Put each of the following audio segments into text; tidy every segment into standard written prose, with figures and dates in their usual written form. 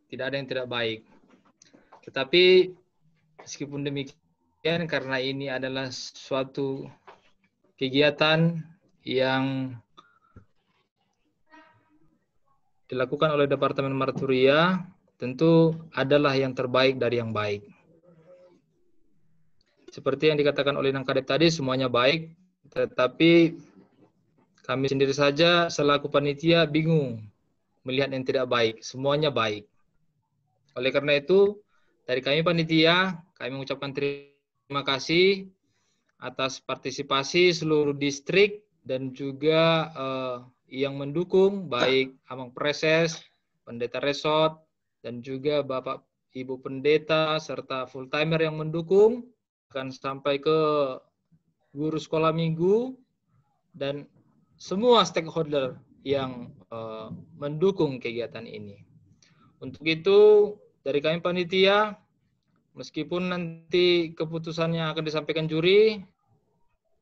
tidak ada yang tidak baik. Tetapi meskipun demikian, karena ini adalah suatu kegiatan yang dilakukan oleh Departemen Marturia, tentu adalah yang terbaik dari yang baik. Seperti yang dikatakan oleh Nang Kadep tadi, semuanya baik, tetapi kami sendiri saja selaku panitia bingung melihat yang tidak baik. Semuanya baik. Oleh karena itu, dari kami panitia, kami mengucapkan terima kasih atas partisipasi seluruh distrik dan juga yang mendukung, baik Amang Preses, Pendeta Resort, dan juga Bapak Ibu Pendeta, serta full timer yang mendukung, akan sampai ke guru sekolah minggu, dan semua stakeholder yang mendukung kegiatan ini. Untuk itu, dari kami panitia, meskipun nanti keputusannya akan disampaikan juri,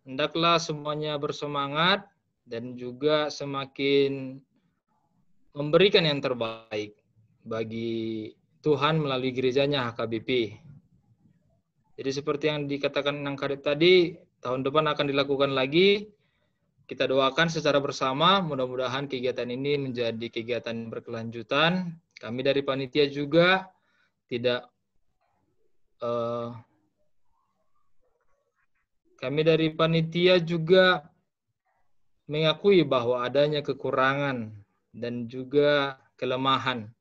hendaklah semuanya bersemangat dan juga semakin memberikan yang terbaik bagi Tuhan melalui gerejanya HKBP. Jadi seperti yang dikatakan Nang Kadep tadi, tahun depan akan dilakukan lagi. Kita doakan secara bersama, mudah-mudahan kegiatan ini menjadi kegiatan yang berkelanjutan. Kami dari panitia juga tidak mengakui bahwa adanya kekurangan dan juga kelemahan.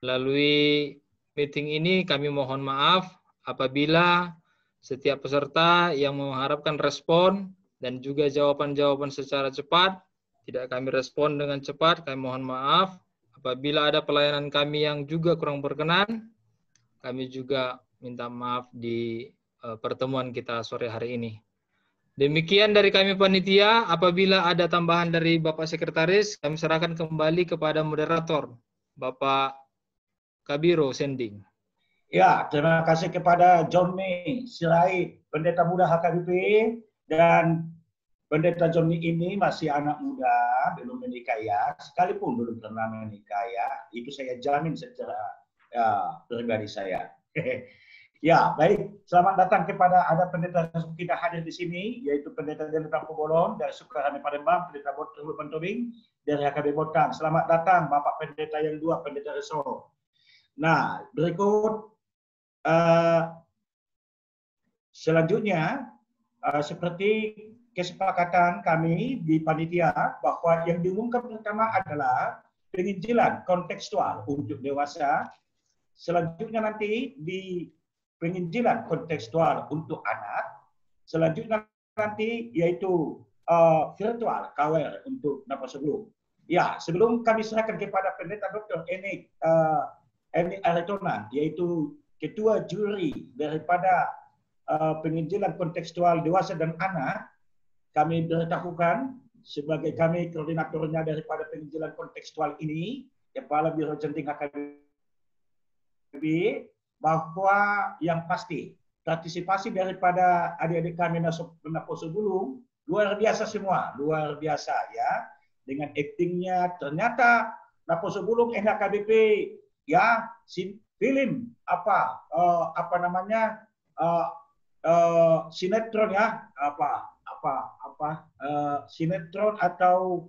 Melalui meeting ini kami mohon maaf apabila setiap peserta yang mengharapkan respon dan juga jawaban-jawaban secara cepat tidak kami respon dengan cepat. Kami mohon maaf. Apabila ada pelayanan kami yang juga kurang berkenan, kami juga minta maaf di pertemuan kita sore hari ini. Demikian dari kami panitia. Apabila ada tambahan dari Bapak Sekretaris, kami serahkan kembali kepada moderator, Bapak Kabiro Sending. Ya, terima kasih kepada Johnny Sirait, Pendeta Muda HKBP, dan Pendeta Johnny ini masih anak muda, belum menikah ya, sekalipun belum pernah menikah ya, itu saya jamin secara pribadi saya. Ya, baik. Selamat datang kepada ada pendeta yang tidak hadir di sini, yaitu Pendeta Delta Pobolon dari Sukarame Palembang, Pendeta Botul Pentobing dari HKB Botang. Selamat datang Bapak Pendeta yang dua, Pendeta Resor. Nah, berikut selanjutnya seperti kesepakatan kami di panitia bahwa yang diumumkan pertama adalah penginjilan kontekstual untuk dewasa. Selanjutnya nanti di penginjilan kontekstual untuk anak. Selanjutnya nanti yaitu virtual KWR untuk Napas Sebelum. Ya, sebelum kami serahkan kepada Pendeta Dr. Enik Aretonan, yaitu ketua juri daripada penginjilan kontekstual dewasa dan anak, kami beritahukan sebagai kami koordinatornya daripada penginjilan kontekstual ini, Kepala Biro Centing HKBP, bahwa yang pasti partisipasi daripada adik-adik kami Naposo Bulung luar biasa semua, luar biasa ya, dengan aktingnya. Ternyata Naposo Bulung HKBP ya, film apa namanya sinetron ya, sinetron atau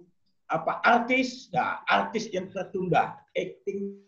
apa artis, ya artis yang tertunda, acting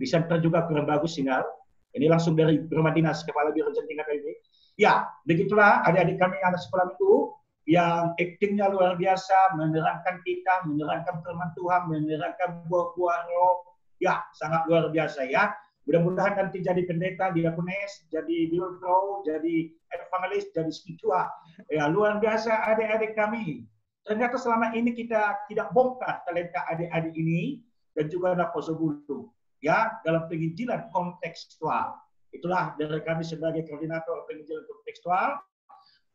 Di center juga kurang bagus sinyal. Ini langsung dari Rumah Dinas Kepala Biro Jantingan KBP. Ya, begitulah adik-adik kami anak sekolah itu yang aktingnya luar biasa, menerangkan kita, menerangkan firman Tuhan, menerangkan buah-buah roh. Ya, sangat luar biasa ya. Mudah-mudahan nanti jadi pendeta, diakonis, jadi biro, jadi evangelis, jadi spiritual. Ya, luar biasa adik-adik kami. Ternyata selama ini kita tidak bongkar talenta adik-adik ini dan juga anak Posobulu. Ya, dalam penginjilan kontekstual. Itulah dari kami sebagai koordinator penginjilan kontekstual.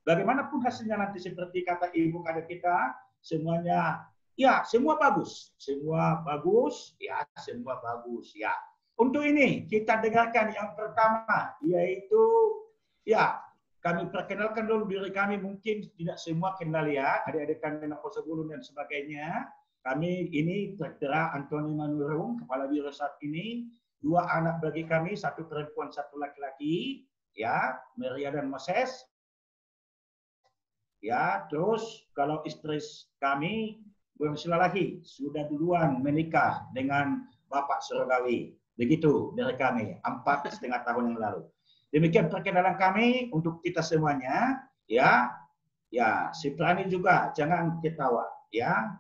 Bagaimanapun hasilnya nanti seperti kata ibu kader kita, semuanya ya semua bagus, ya semua bagus ya. Untuk ini kita dengarkan yang pertama, yaitu ya kami perkenalkan dulu diri kami, mungkin tidak semua kenal ya, adik-adik kami anak Posobulu dan sebagainya. Kami ini tertera Antoni Manurung, Kepala Biro saat ini, 2 anak bagi kami, 1 perempuan, 1 laki-laki, ya, Maria dan Moses. Ya, terus kalau istri kami, Bu Silalahi, sudah duluan menikah dengan Bapak Surgawi. Begitu dari kami, 4,5 tahun yang lalu. Demikian perkenalan kami untuk kita semuanya, ya. Ya, si Prani juga jangan ketawa, ya.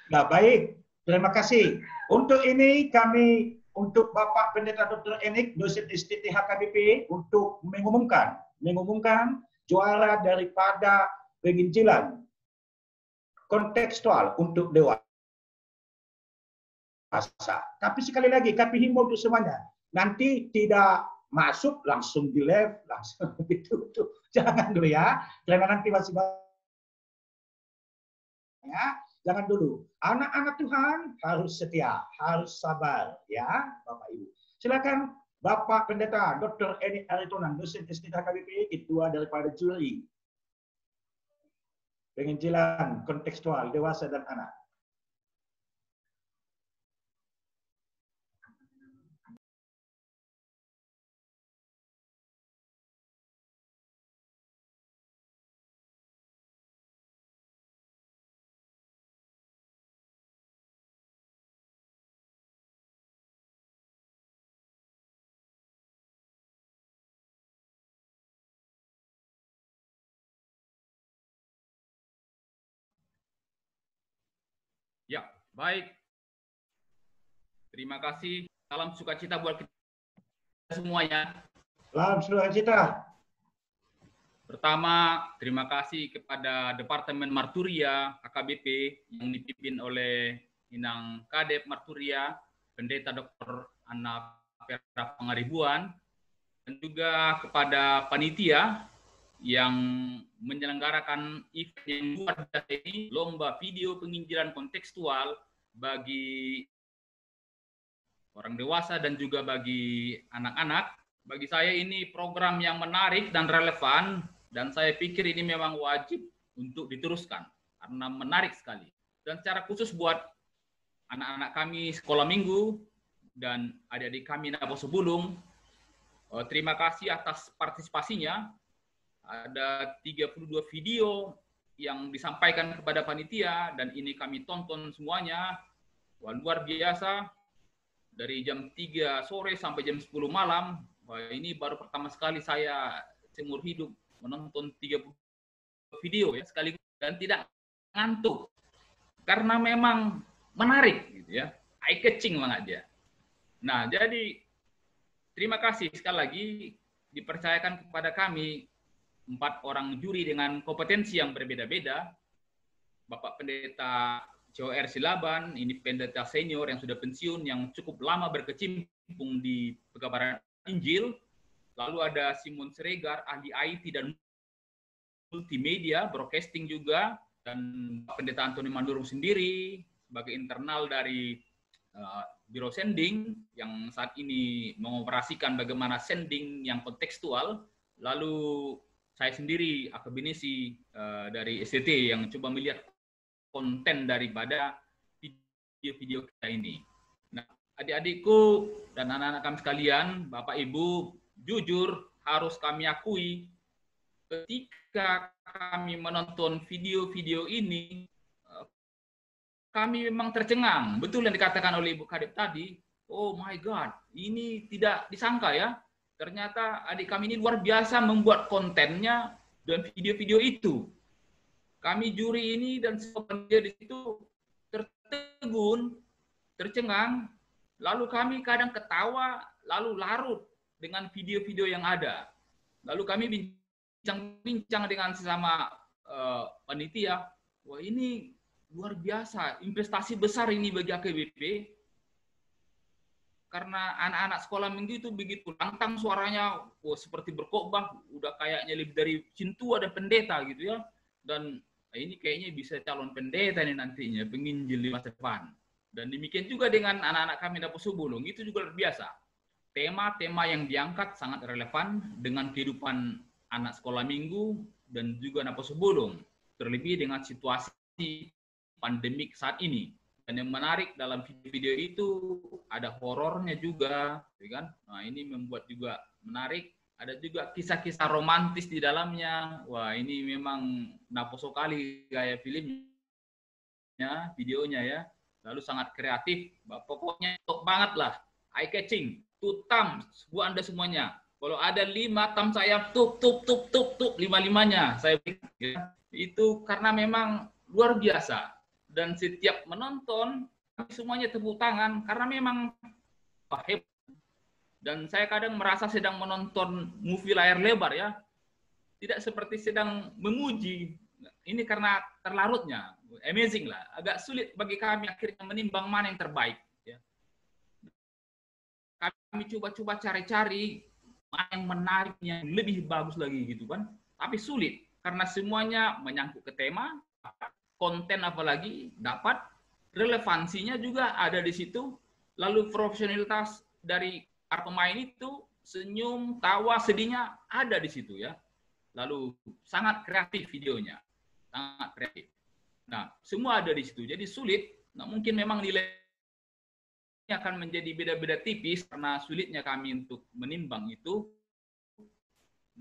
Nah, baik. Terima kasih. Untuk ini kami, untuk Bapak Pendeta Dr. Enik, dosen STT HKBP, untuk mengumumkan juara daripada penginjilan kontekstual untuk dewasa. Tapi sekali lagi, kami himbau untuk semuanya. Nanti tidak masuk langsung di live, langsung ditutup. Jangan dulu ya. Karena nanti masih ya. Jangan dulu. Anak-anak Tuhan harus setia, harus sabar, ya, Bapak Ibu. Silakan Bapak Pendeta Dr. Enik Aritonan, dosen STT HKBP, ketua daripada juri penginjilan kontekstual dewasa dan anak. Ya, baik. Terima kasih. Salam sukacita buat kita semuanya. Salam sukacita. Pertama, terima kasih kepada Departemen Marturia AKBP yang dipimpin oleh Inang Kadep Marturia, Pendeta Dr. Anna Pera Pangaribuan, dan juga kepada panitia yang menyelenggarakan event yang luar biasa ini, lomba video penginjilan kontekstual bagi orang dewasa dan juga bagi anak-anak. Bagi saya ini program yang menarik dan relevan, dan saya pikir ini memang wajib untuk diteruskan karena menarik sekali. Dan secara khusus buat anak-anak kami sekolah minggu dan adik-adik kami Nabo Sebulung, terima kasih atas partisipasinya. Ada 32 video yang disampaikan kepada panitia dan ini kami tonton semuanya. Wah, luar biasa. Dari jam 3 sore sampai jam 10 malam. Wah, ini baru pertama sekali saya seumur hidup menonton 30 video ya sekaligus dan tidak ngantuk. Karena memang menarik gitu ya. Eye catching banget dia. Nah, jadi terima kasih sekali lagi dipercayakan kepada kami 4 orang juri dengan kompetensi yang berbeda-beda. Bapak Pendeta COR Silaban, ini pendeta senior yang sudah pensiun, yang cukup lama berkecimpung di pekabaran Injil. Lalu ada Simon Siregar, ahli IT dan multimedia, broadcasting juga. Dan Pendeta Antoni Manurung sendiri, sebagai internal dari Biro Sending, yang saat ini mengoperasikan bagaimana sending yang kontekstual. Lalu saya sendiri akademisi dari STT yang coba melihat konten daripada video-video kita ini. Nah, adik-adikku dan anak-anak kami sekalian, Bapak Ibu, jujur harus kami akui ketika kami menonton video-video ini, kami memang tercengang. Betul yang dikatakan oleh Ibu Kadep tadi, oh my God, ini tidak disangka ya. Ternyata adik kami ini luar biasa membuat kontennya dan video-video itu. Kami juri ini dan semua dia di situ tertegun, tercengang, lalu kami kadang ketawa, lalu larut dengan video-video yang ada. Lalu kami bincang-bincang dengan sesama panitia, wah ini luar biasa, investasi besar ini bagi AKBP, karena anak-anak sekolah minggu itu begitu lantang suaranya, wah seperti berkhotbah, udah kayaknya lebih dari cintua dan pendeta gitu ya, dan ini kayaknya bisa calon pendeta nih nantinya, penginjil di masa depan. Dan demikian juga dengan anak-anak kami Dapur Subulung, itu juga luar biasa. Tema-tema yang diangkat sangat relevan dengan kehidupan anak sekolah minggu dan juga Dapur Subulung, terlebih dengan situasi pandemik saat ini. Dan yang menarik dalam video itu ada horornya juga, kan? Nah ini membuat juga menarik. Ada juga kisah-kisah romantis di dalamnya. Wah ini memang naposo kali gaya filmnya, videonya ya. Lalu sangat kreatif. Pokoknya top banget lah, eye catching. Tutam buat Anda semuanya. Kalau ada 5 tam saya tup 5-5-nya saya berikan. Itu karena memang luar biasa. Dan setiap menonton semuanya tepuk tangan karena memang hebat. Dan saya kadang merasa sedang menonton movie layar lebar ya. Tidak seperti sedang memuji. Ini karena terlarutnya. Amazing lah. Agak sulit bagi kami akhirnya menimbang mana yang terbaik. Ya. Kami coba-coba cari-cari mana yang menariknya lebih bagus lagi gitu kan. Tapi sulit. Karena semuanya menyangkut ke tema, konten apalagi dapat, relevansinya juga ada di situ. Lalu profesionalitas dari para pemain itu, senyum, tawa, sedihnya ada di situ ya. Lalu sangat kreatif videonya. Sangat kreatif. Nah, semua ada di situ. Jadi sulit. Nah, mungkin memang nilainya akan menjadi beda-beda tipis karena sulitnya kami untuk menimbang itu.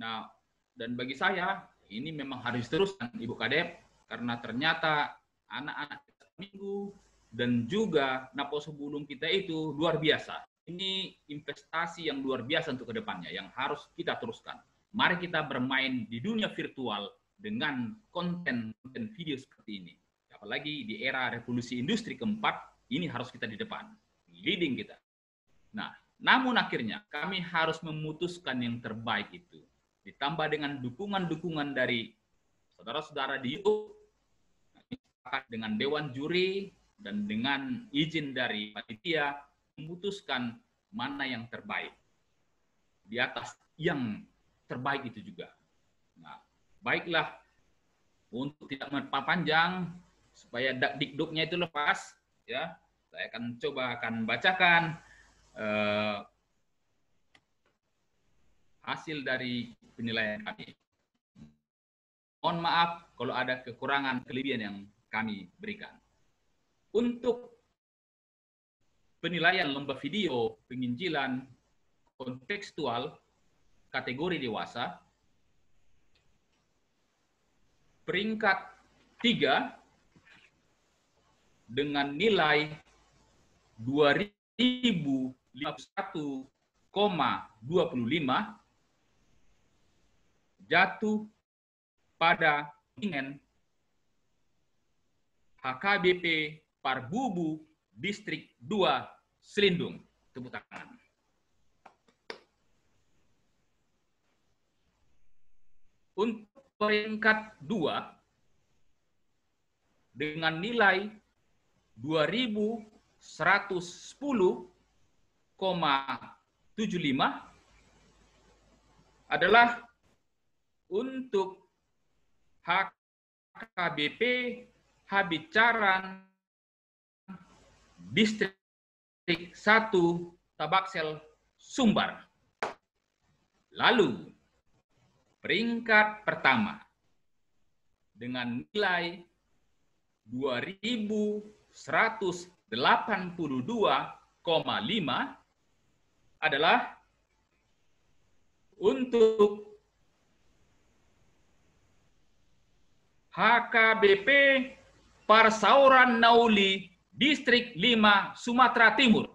Nah, dan bagi saya ini memang harus teruskan Ibu Kadep karena ternyata anak-anak minggu dan juga Napo Subulung kita itu luar biasa. Ini investasi yang luar biasa untuk kedepannya yang harus kita teruskan. Mari kita bermain di dunia virtual dengan konten video seperti ini. Apalagi di era revolusi industri keempat, ini harus kita di depan. Leading kita. Nah, namun akhirnya kami harus memutuskan yang terbaik itu. Ditambah dengan dukungan-dukungan dari saudara-saudara di YouTube, dengan Dewan Juri, dan dengan izin dari panitia, memutuskan mana yang terbaik. Di atas yang terbaik itu juga. Nah, baiklah, untuk tidak memperpanjang, supaya dikduknya itu lepas, ya, saya akan bacakan hasil dari penilaian kami. Mohon maaf kalau ada kekurangan kelebihan yang kami berikan. Untuk penilaian lomba video penginjilan kontekstual kategori dewasa, peringkat 3 dengan nilai 2051,25 jatuh pada ingin HKBP Parbubu Distrik 2 Selindung. Tepuk tangan. Untuk peringkat 2 dengan nilai 2110,75 adalah untuk HKBP Habicaran Distrik 1 Tabaksel Sumbar. Lalu peringkat pertama dengan nilai 2182,5 adalah untuk HKBP Parsauran Nauli Distrik 5 Sumatera Timur.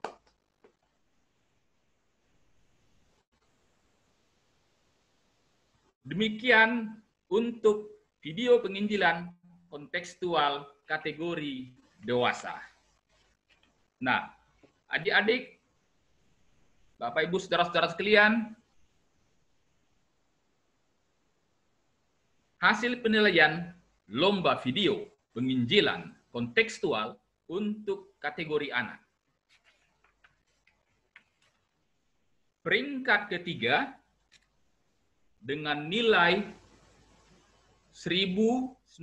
Demikian untuk video penginjilan kontekstual kategori dewasa. Nah, adik-adik, Bapak Ibu saudara-saudara sekalian, hasil penilaian lomba video penginjilan kontekstual untuk kategori anak. Peringkat ketiga dengan nilai 1991,25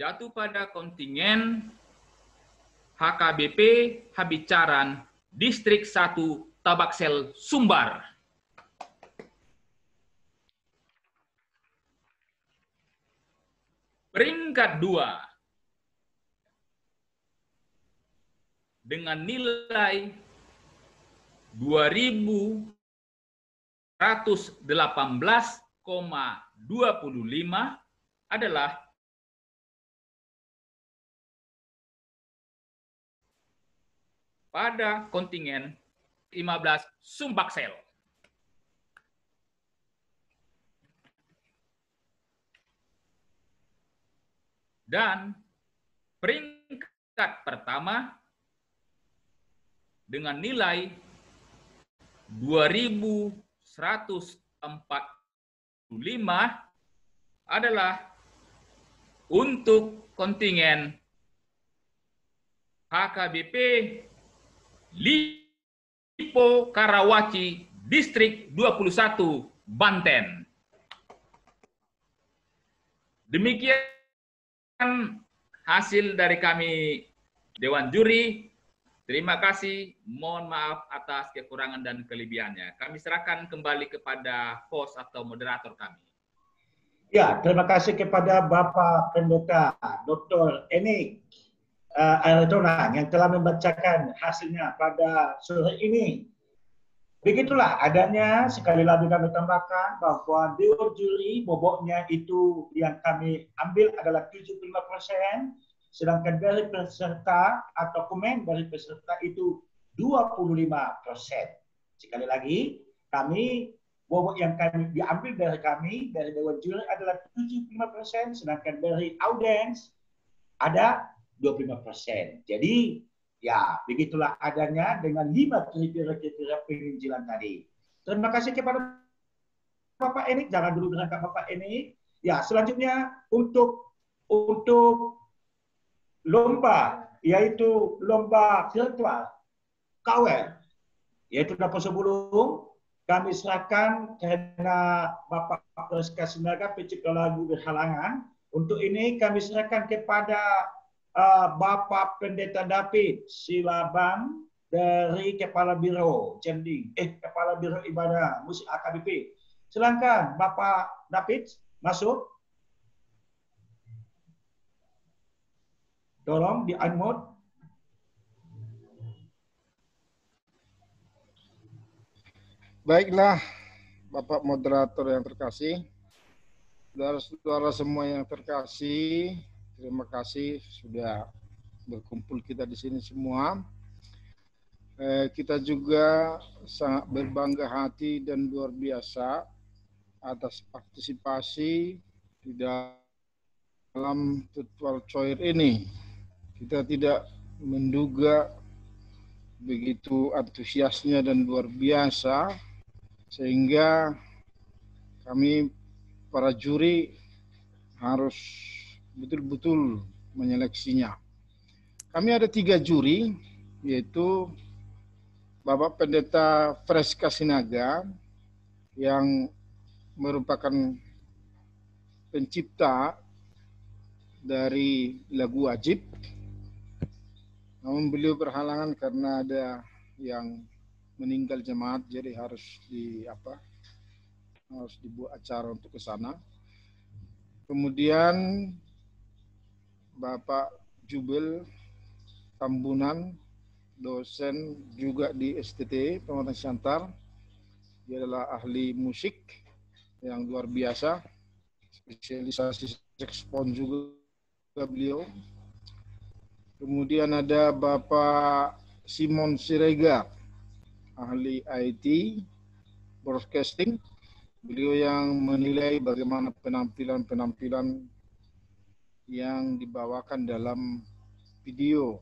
jatuh pada kontingen HKBP Habicaran Distrik 1 Tabaksel Sumbar. Peringkat 2 dengan nilai 2.118,25 adalah pada kontingen 15 Sumbaksel. Dan peringkat pertama dengan nilai 2.145 adalah untuk kontingen HKBP Lipo Karawaci Distrik 21 Banten. Demikian hasil dari kami Dewan Juri. Terima kasih, mohon maaf atas kekurangan dan kelebihannya. Kami serahkan kembali kepada host atau moderator kami. Ya, terima kasih kepada Bapak Pendeta Dr. Enik Aildona yang telah membacakan hasilnya pada sore ini. Begitulah adanya, sekali lagi kami tambahkan bahwa Dewan Juri bobotnya itu yang kami ambil adalah 75%, sedangkan dari peserta atau komen dari peserta itu 25%. Sekali lagi, kami bobot yang kami diambil dari kami, dari Dewan Juri adalah 75%, sedangkan dari audiens ada 25%. Jadi, ya begitulah adanya dengan 5 kriteria penginjilan tadi. Terima kasih kepada Bapak Enik, jangan dulu berangkat Bapak Enik. Ya, selanjutnya untuk lomba, yaitu lomba virtual KWL, yaitu dapur sebelum kami serahkan karena Bapak Praska Sinaga pencipta lagu berhalangan. Untuk ini kami serahkan kepada Bapak Pendeta David Silabang dari Kepala Biro Cending, Kepala Biro Ibadah Musik AKBP. Silakan Bapak David masuk. Tolong di-unmute. Baiklah, Bapak Moderator yang terkasih, saudara-saudara semua yang terkasih, terima kasih sudah berkumpul kita di sini semua. Kita juga sangat berbangga hati dan luar biasa atas partisipasi di dalam virtual choir ini. Kita tidak menduga begitu antusiasnya dan luar biasa, sehingga kami para juri harus betul-betul menyeleksinya. Kami ada 3 juri, yaitu Bapak Pendeta Praska Sinaga yang merupakan pencipta dari lagu wajib. Namun beliau berhalangan karena ada yang meninggal jemaat, jadi harus dibuat acara untuk ke sana. Kemudian Bapak Jubel Tambunan, dosen juga di STT Pematang Siantar. Dia adalah ahli musik yang luar biasa, spesialisasi saxophone juga beliau. Kemudian ada Bapak Simon Siregar, ahli IT, broadcasting. Beliau yang menilai bagaimana penampilan-penampilan yang dibawakan dalam video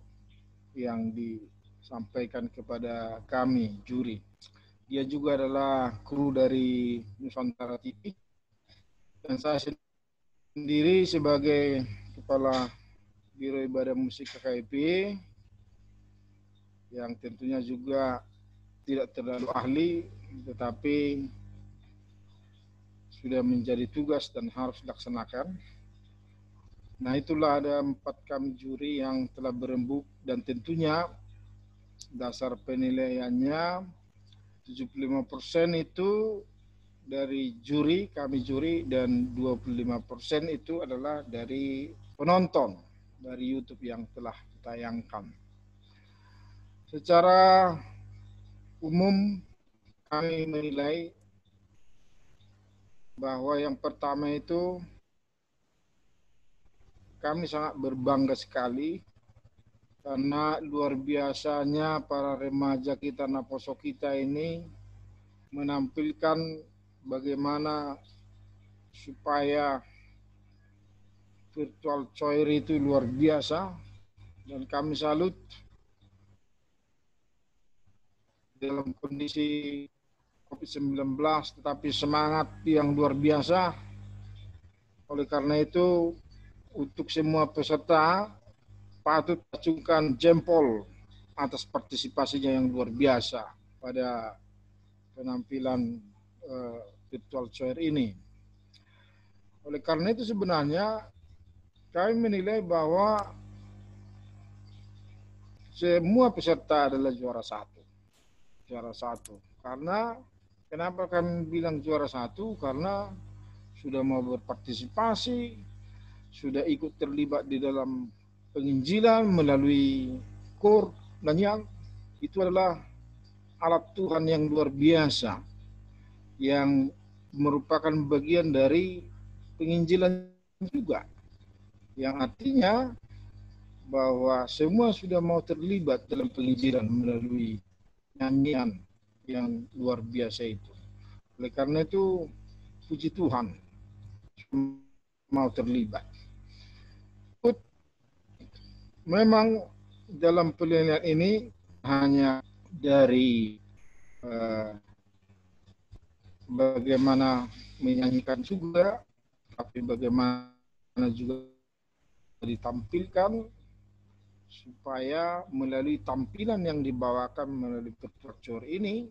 yang disampaikan kepada kami, juri. Dia juga adalah kru dari Nusantara TV. Dan saya sendiri sebagai Kepala Biro Ibadah Musik KKIP, yang tentunya juga tidak terlalu ahli, tetapi sudah menjadi tugas dan harus dilaksanakan. Nah, itulah ada 4 kami juri yang telah berembuk, dan tentunya dasar penilaiannya 75% itu dari juri, kami juri, dan 25% itu adalah dari penonton dari YouTube yang telah ditayangkan. Secara umum kami menilai bahwa yang pertama itu kami sangat berbangga sekali karena luar biasanya para remaja kita, Naposo kita ini menampilkan bagaimana supaya virtual choir itu luar biasa, dan kami salut dalam kondisi COVID-19 tetapi semangat yang luar biasa. Oleh karena itu, untuk semua peserta patut acungkan jempol atas partisipasinya yang luar biasa pada penampilan virtual choir ini. Oleh karena itu sebenarnya kami menilai bahwa semua peserta adalah juara satu. Juara satu. Karena kenapa kami bilang juara satu? Karena sudah mau berpartisipasi, sudah ikut terlibat di dalam penginjilan melalui KOR, dan yang itu adalah alat Tuhan yang luar biasa yang merupakan bagian dari penginjilan juga, yang artinya bahwa semua sudah mau terlibat dalam penginjilan melalui nyanyian yang luar biasa itu. Oleh karena itu puji Tuhan mau terlibat. Memang dalam penilaian ini hanya dari bagaimana menyanyikan juga, tapi bagaimana juga ditampilkan supaya melalui tampilan yang dibawakan melalui virtual choir ini,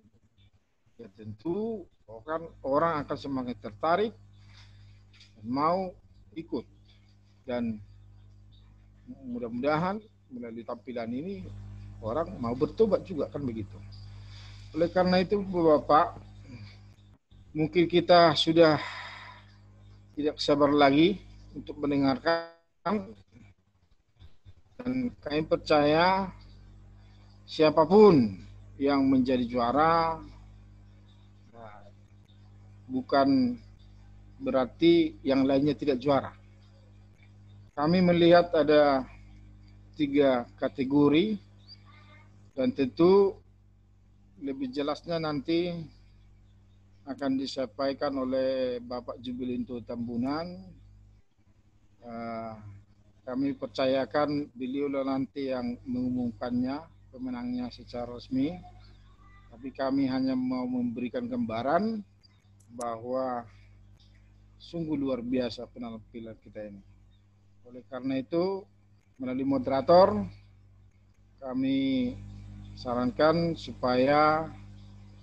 ya tentu orang akan semakin tertarik mau ikut, dan mudah-mudahan melalui tampilan ini orang mau bertobat juga, kan begitu. Oleh karena itu Bapak, mungkin kita sudah tidak sabar lagi untuk mendengarkan, dan kami percaya siapapun yang menjadi juara bukan berarti yang lainnya tidak juara. Kami melihat ada 3 kategori, dan tentu lebih jelasnya nanti akan disampaikan oleh Bapak Jubilinto Tambunan. Kami percayakan beliau nanti yang mengumumkannya, pemenangnya secara resmi. Tapi kami hanya mau memberikan gambaran bahwa sungguh luar biasa penampilan kita ini. Oleh karena itu, melalui moderator, kami sarankan supaya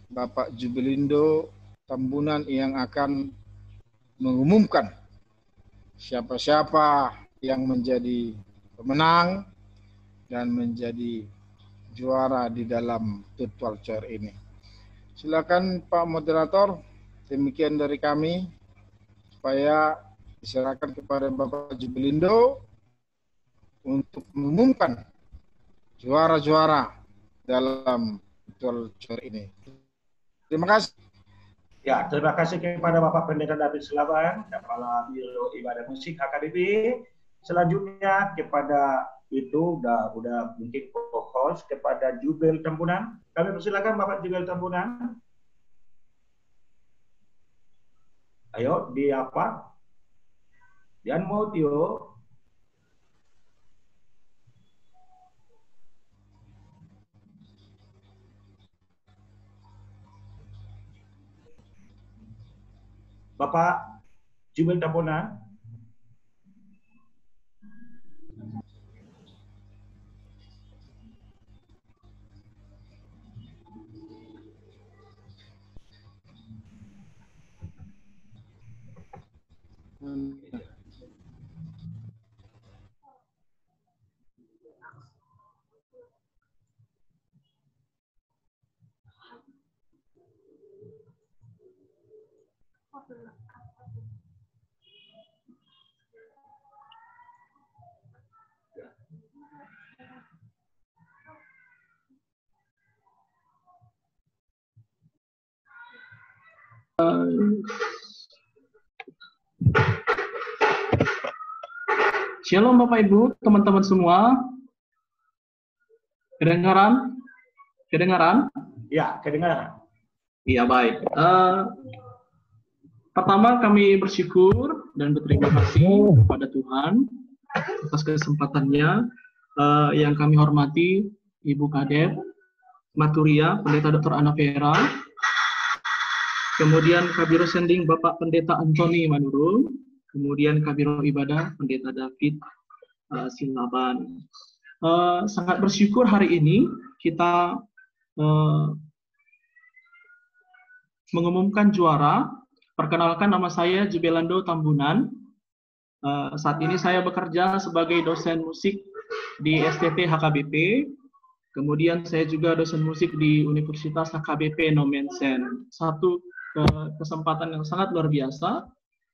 Bapak Jubilindo Tambunan yang akan mengumumkan siapa-siapa yang menjadi pemenang dan menjadi juara di dalam virtual choir ini. Silakan Pak Moderator, demikian dari kami, supaya diserahkan kepada Bapak Jubilindo untuk mengumumkan juara-juara dalam virtual choir ini. Terima kasih. Ya, terima kasih kepada Bapak Pendeta David Selaban, Kepala Biro Ibadah Musik HKBP. Selanjutnya kepada itu udah mungkin co-host kepada Jubel Tambunan. Kami persilakan Bapak Jubel Tambunan. Ayo, di apa? Di unmute yuk. Bapak Jubel Tambunan. Shalom Bapak Ibu, teman-teman semua. Kedengaran? Kedengaran? Ya, kedengaran. Iya, baik. Pertama kami bersyukur dan berterima kasih kepada Tuhan atas kesempatannya. Yang kami hormati Ibu Kadep Marturia, Pendeta Dr. Anna Vera, kemudian Kabiro Sending Bapak Pendeta Antoni Manurung, kemudian Kabiro Ibadah Pendeta David Silaban. Sangat bersyukur hari ini kita mengumumkan juara. Perkenalkan, nama saya Jubelando Tambunan. Saat ini saya bekerja sebagai dosen musik di STT HKBP. Kemudian saya juga dosen musik di Universitas HKBP Nomensen. Satu kesempatan yang sangat luar biasa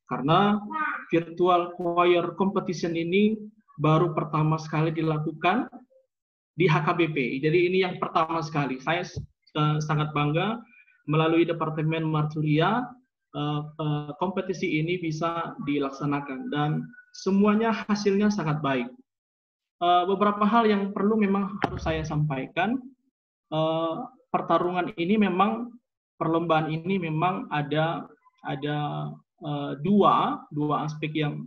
karena virtual choir competition ini baru pertama sekali dilakukan di HKBP. Jadi ini yang pertama sekali. Saya sangat bangga melalui Departemen Marturia kompetisi ini bisa dilaksanakan dan semuanya hasilnya sangat baik. Beberapa hal yang perlu memang harus saya sampaikan. Pertarungan ini memang, perlombaan ini memang ada dua aspek yang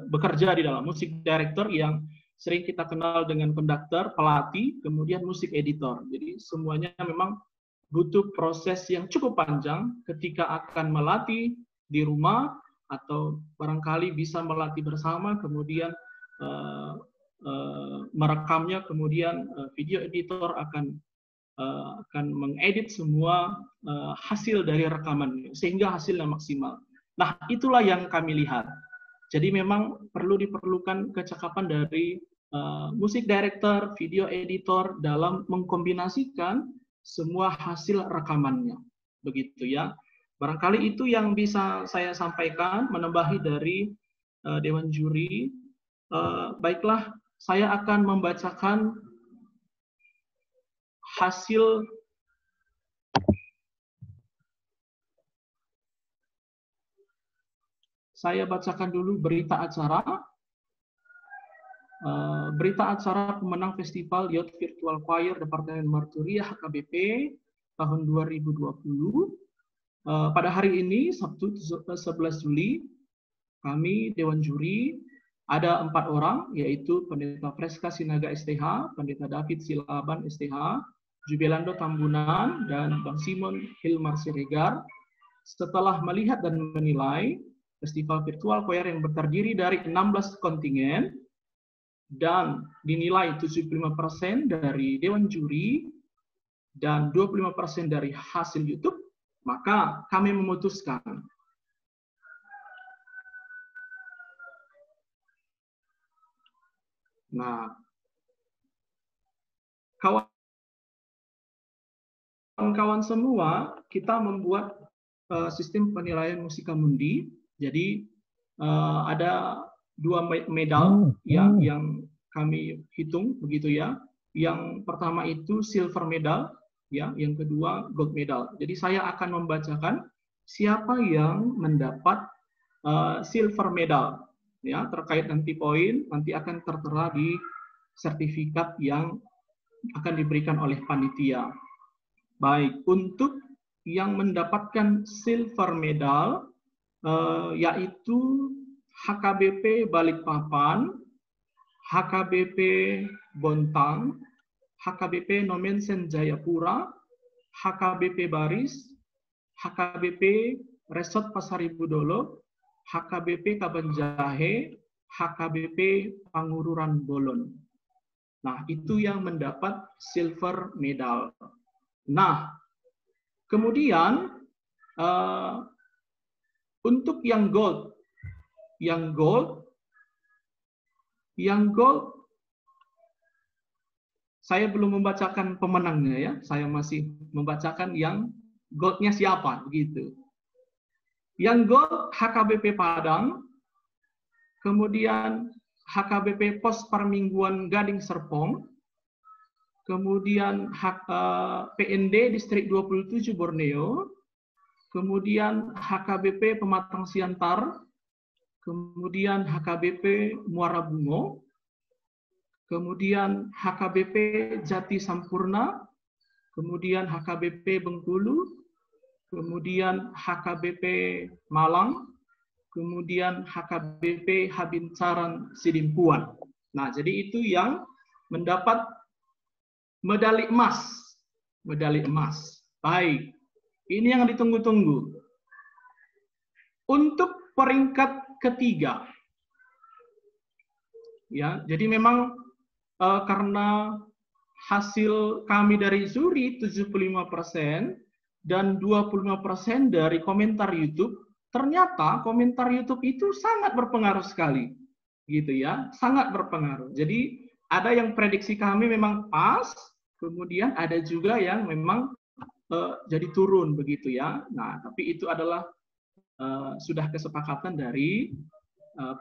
bekerja di dalam. Musik director yang sering kita kenal dengan konduktor, pelatih, kemudian musik editor. Jadi semuanya memang butuh proses yang cukup panjang ketika akan melatih di rumah atau barangkali bisa melatih bersama, kemudian merekamnya, kemudian video editor akan mengedit semua hasil dari rekaman sehingga hasilnya maksimal. Nah, itulah yang kami lihat. Jadi memang diperlukan kecakapan dari musik director, video editor dalam mengkombinasikan semua hasil rekamannya. Begitu ya. Barangkali itu yang bisa saya sampaikan menambahi dari Dewan Juri. Baiklah, saya akan membacakan hasil dulu berita acara. Berita acara pemenang Festival Youth Virtual Choir Departemen Marturia HKBP tahun 2020. Pada hari ini, Sabtu 11 Juli, kami Dewan Juri ada 4 orang, yaitu Pendeta Freska Sinaga STH, Pendeta David Silaban STH, Jubelando Tambunan, dan Bang Simon Hilmar Siregar. Setelah melihat dan menilai Festival Virtual Choir yang terdiri dari 16 kontingen, dan dinilai 75% dari Dewan Juri, dan 25% dari hasil YouTube, maka kami memutuskan kawan-kawan semua, kita membuat sistem penilaian Musika Mundi. Jadi ada 2 medal yang kami hitung begitu ya. Yang pertama itu silver medal, ya. Yang kedua gold medal. Jadi saya akan membacakan siapa yang mendapat silver medal. Ya, terkait nanti poin nanti akan tertera di sertifikat yang akan diberikan oleh panitia. Baik, untuk yang mendapatkan silver medal yaitu HKBP Balikpapan, HKBP Bontang, HKBP Nomensen Jayapura, HKBP Baris, HKBP Resort Pasaribudolo, HKBP Kabanjahe, HKBP Pangururan Bolon. Nah, itu yang mendapat silver medal. Nah, kemudian untuk yang gold, saya belum membacakan pemenangnya ya. Saya masih membacakan yang goldnya siapa, begitu. Yang gold HKBP Padang, kemudian HKBP Pos Permingguan Gading Serpong, kemudian PND Distrik 27 Borneo, kemudian HKBP Pematang Siantar, kemudian HKBP Muara Bungo, kemudian HKBP Jati Sampurna, kemudian HKBP Bengkulu, kemudian HKBP Malang, kemudian HKBP Habinsaran Sidimpuan. Nah, jadi itu yang mendapat medali emas. Medali emas. Baik. Ini yang ditunggu-tunggu. Untuk peringkat ketiga. Ya, jadi memang karena hasil kami dari juri 75% dan 25% dari komentar YouTube, ternyata komentar YouTube itu sangat berpengaruh sekali. Gitu ya, sangat berpengaruh. Jadi ada yang prediksi kami memang pas, kemudian ada juga yang memang jadi turun begitu ya. Nah, tapi itu adalah sudah kesepakatan dari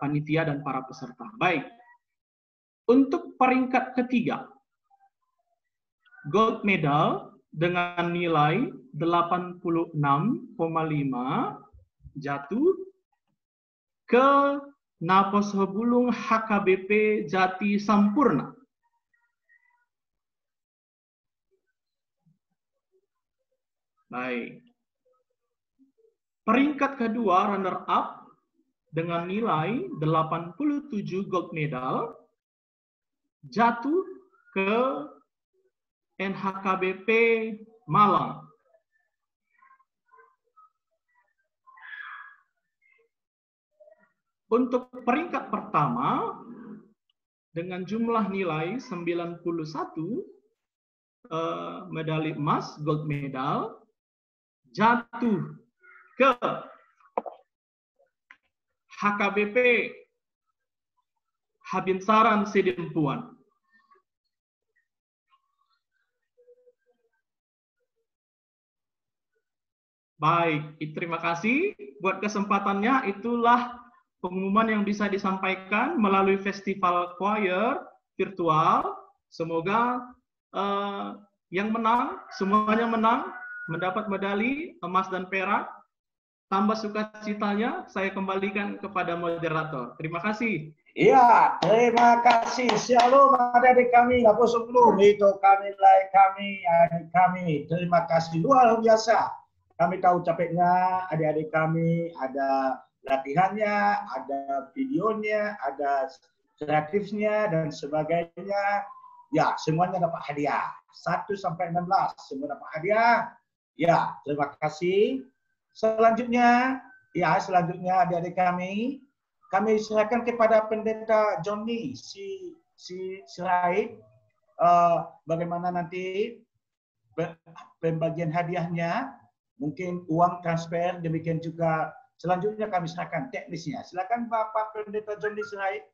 panitia dan para peserta. Baik. Untuk peringkat ketiga, gold medal dengan nilai 86,5 jatuh ke Napos Hebulung HKBP Jati Sampurna. Baik. Peringkat kedua runner up dengan nilai 87 gold medal jatuh ke NHKBP Malang. Untuk peringkat pertama dengan jumlah nilai 91 medali emas gold medal jatuh ke HKBP Habinsaran Sidimpuan. Baik, terima kasih buat kesempatannya. Itulah pengumuman yang bisa disampaikan melalui festival choir virtual. Semoga yang menang, semuanya menang, mendapat medali emas dan perak. Tambah sukacitanya, saya kembalikan kepada moderator. Terima kasih. Iya, terima kasih. Shalom adik-adik kami, lapor sebelum itu kami, adik kami. Terima kasih, luar biasa. Kami tahu capeknya adik-adik kami, ada latihannya, ada videonya, ada kreatifnya, dan sebagainya. Ya, semuanya dapat hadiah. 1 sampai 16, semua dapat hadiah. Ya, terima kasih. Selanjutnya adik-adik kami serahkan kepada Pendeta Johnny Sirait bagaimana nanti pembagian hadiahnya, mungkin uang transfer, demikian juga selanjutnya kami serahkan teknisnya. Silakan Bapak Pendeta Johnny Sirait.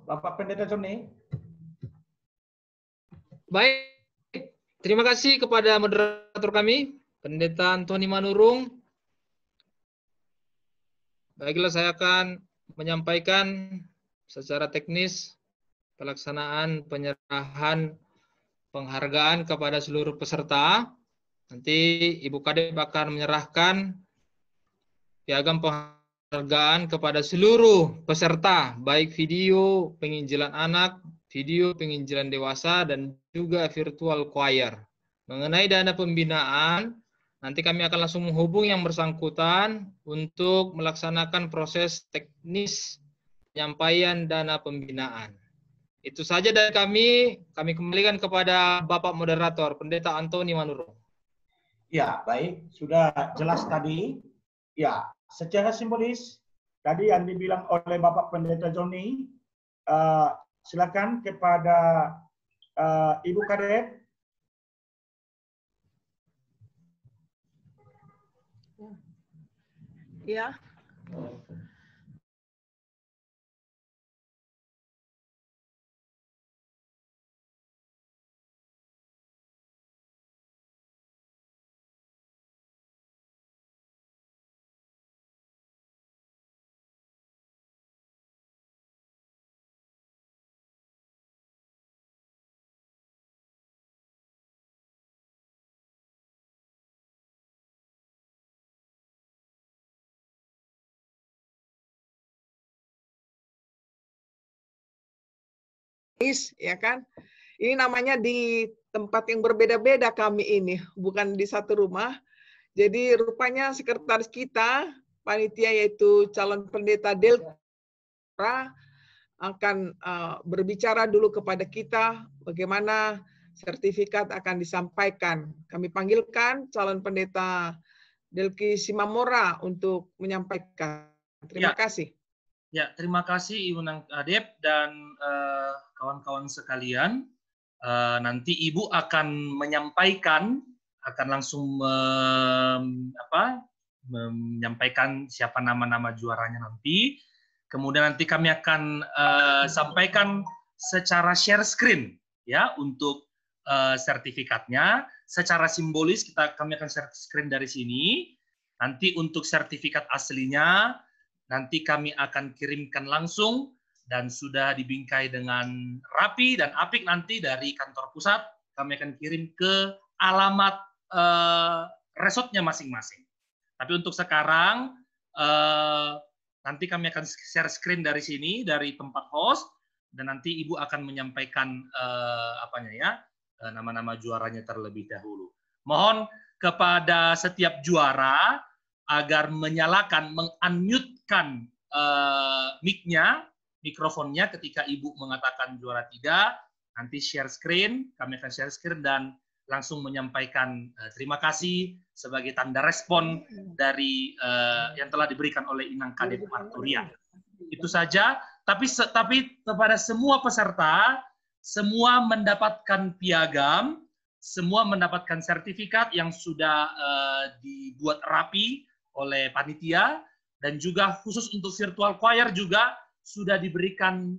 Bapak Pendeta Johnny. Baik, terima kasih kepada moderator kami, Pendeta Antoni Manurung. Baiklah, saya akan menyampaikan secara teknis pelaksanaan penyerahan penghargaan kepada seluruh peserta Nanti Ibu Kadep akan menyerahkan piagam penghargaan kepada seluruh peserta, baik video penginjilan anak, video penginjilan dewasa, dan juga virtual choir. Mengenai dana pembinaan, nanti kami akan langsung menghubung yang bersangkutan untuk melaksanakan proses teknis penyampaian dana pembinaan. Itu saja dari kami kembalikan kepada Bapak Moderator, Pendeta Antoni Manurung. Ya, baik. Sudah jelas tadi. Ya, secara simbolis, tadi yang dibilang oleh Bapak Pendeta Joni, silakan kepada Ibu Kadep. Ya. Ya kan? Ini namanya di tempat yang berbeda-beda kami ini, bukan di satu rumah. Jadi rupanya sekretaris kita, panitia yaitu calon pendeta Delta akan berbicara dulu kepada kita bagaimana sertifikat akan disampaikan. Kami panggilkan calon pendeta Delki Simamora untuk menyampaikan. Terima kasih. Ya, terima kasih Ibu Nang Kadep dan kawan-kawan sekalian. Nanti Ibu akan menyampaikan, akan langsung menyampaikan siapa nama-nama juaranya nanti. Kemudian nanti kami akan sampaikan secara share screen ya untuk sertifikatnya. Secara simbolis kami akan share screen dari sini. Nanti untuk sertifikat aslinya nanti kami akan kirimkan langsung dan sudah dibingkai dengan rapi dan apik nanti dari kantor pusat. Kami akan kirim ke alamat resortnya masing-masing. Tapi untuk sekarang nanti kami akan share screen dari sini, dari tempat host, dan nanti Ibu akan menyampaikan nama-nama juaranya terlebih dahulu. Mohon kepada setiap juara agar menyalakan, meng-unmute-kan mic-nya, mikrofonnya ketika Ibu mengatakan juara 3, nanti share screen, kami akan share screen dan langsung menyampaikan terima kasih sebagai tanda respon dari yang telah diberikan oleh Inang Kadep Marturia. Itu saja, tapi kepada semua peserta, semua mendapatkan piagam, semua mendapatkan sertifikat yang sudah dibuat rapi oleh panitia, dan juga khusus untuk virtual choir juga sudah diberikan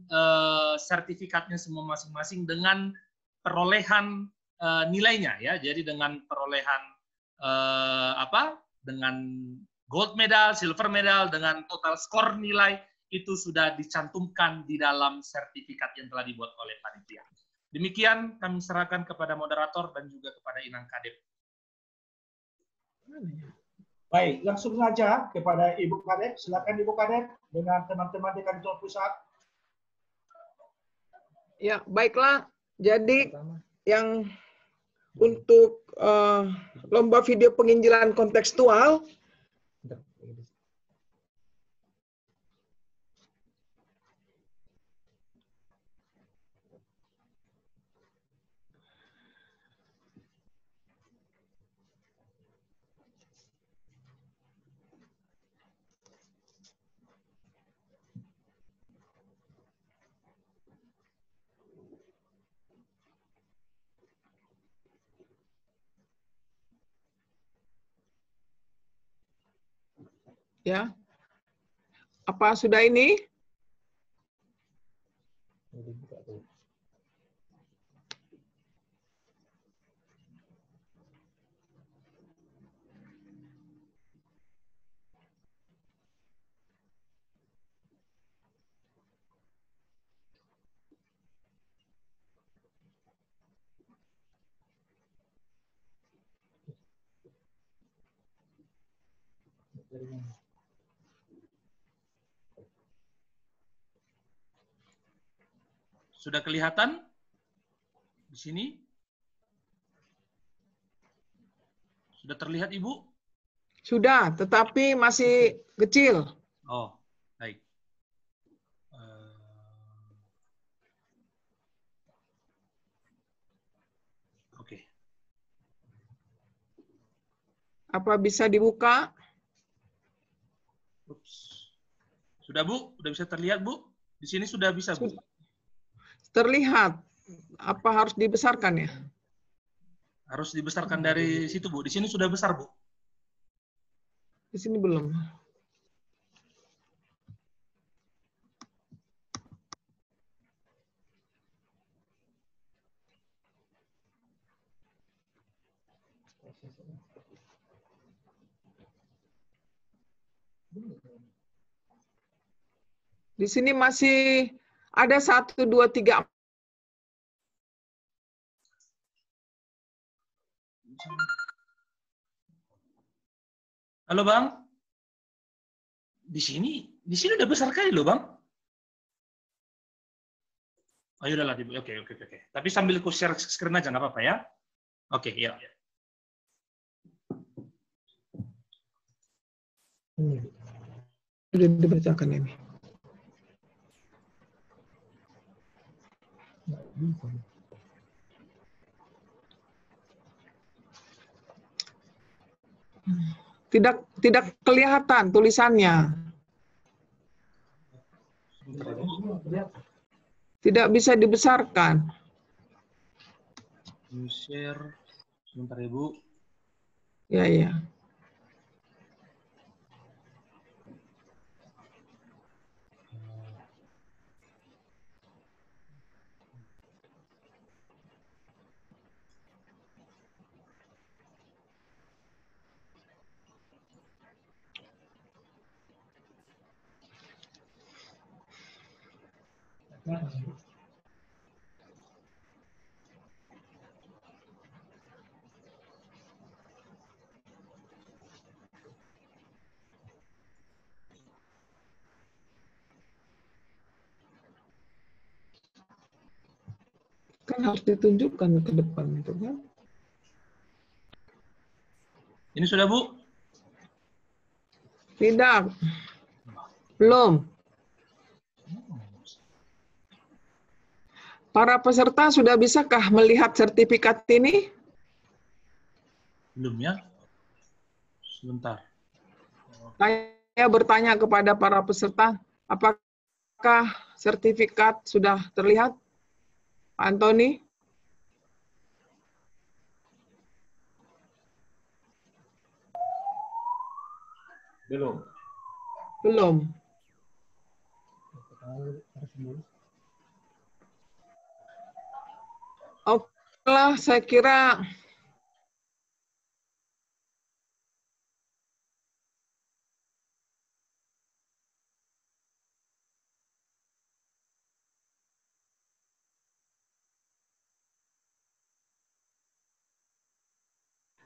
sertifikatnya semua masing-masing dengan perolehan nilainya ya. Jadi dengan perolehan dengan gold medal, silver medal, dengan total skor nilai itu sudah dicantumkan di dalam sertifikat yang telah dibuat oleh panitia. Demikian kami serahkan kepada moderator dan juga kepada Inang Kadep. Baik, langsung saja kepada Ibu Kadep. Silakan Ibu Kadep dengan teman-teman di kantor pusat. Ya, baiklah. Jadi yang untuk lomba video penginjilan kontekstual, ya. Apa sudah ini? Sudah kelihatan di sini? Sudah terlihat, Ibu? Sudah, tetapi masih kecil. Oh, baik. Oke. Apa bisa dibuka? Ups. Sudah, Bu? Sudah bisa terlihat, Bu? Di sini sudah bisa, Bu? Terlihat. Apa harus dibesarkan ya? Harus dibesarkan dari situ, Bu. Di sini sudah besar, Bu. Di sini belum. Di sini masih ada 1, 2, 3. Halo, Bang. Di sini udah besar kali loh, Bang. Oh, yaudahlah. Oke. Tapi sambil ku share screen aja, nggak apa-apa ya? Oke, ya. Sudah dibacakan ini. Tidak kelihatan tulisannya. Tidak bisa dibesarkan. Share sebentar, Ibu. Ya. Kan harus ditunjukkan ke depan itu kan. Ini sudah, Bu? Tidak. Belum. Para peserta sudah bisakah melihat sertifikat ini? Belum ya? Sebentar. Saya bertanya kepada para peserta, apakah sertifikat sudah terlihat? Pak Antoni? Belum. Belum. Oke lah, saya kira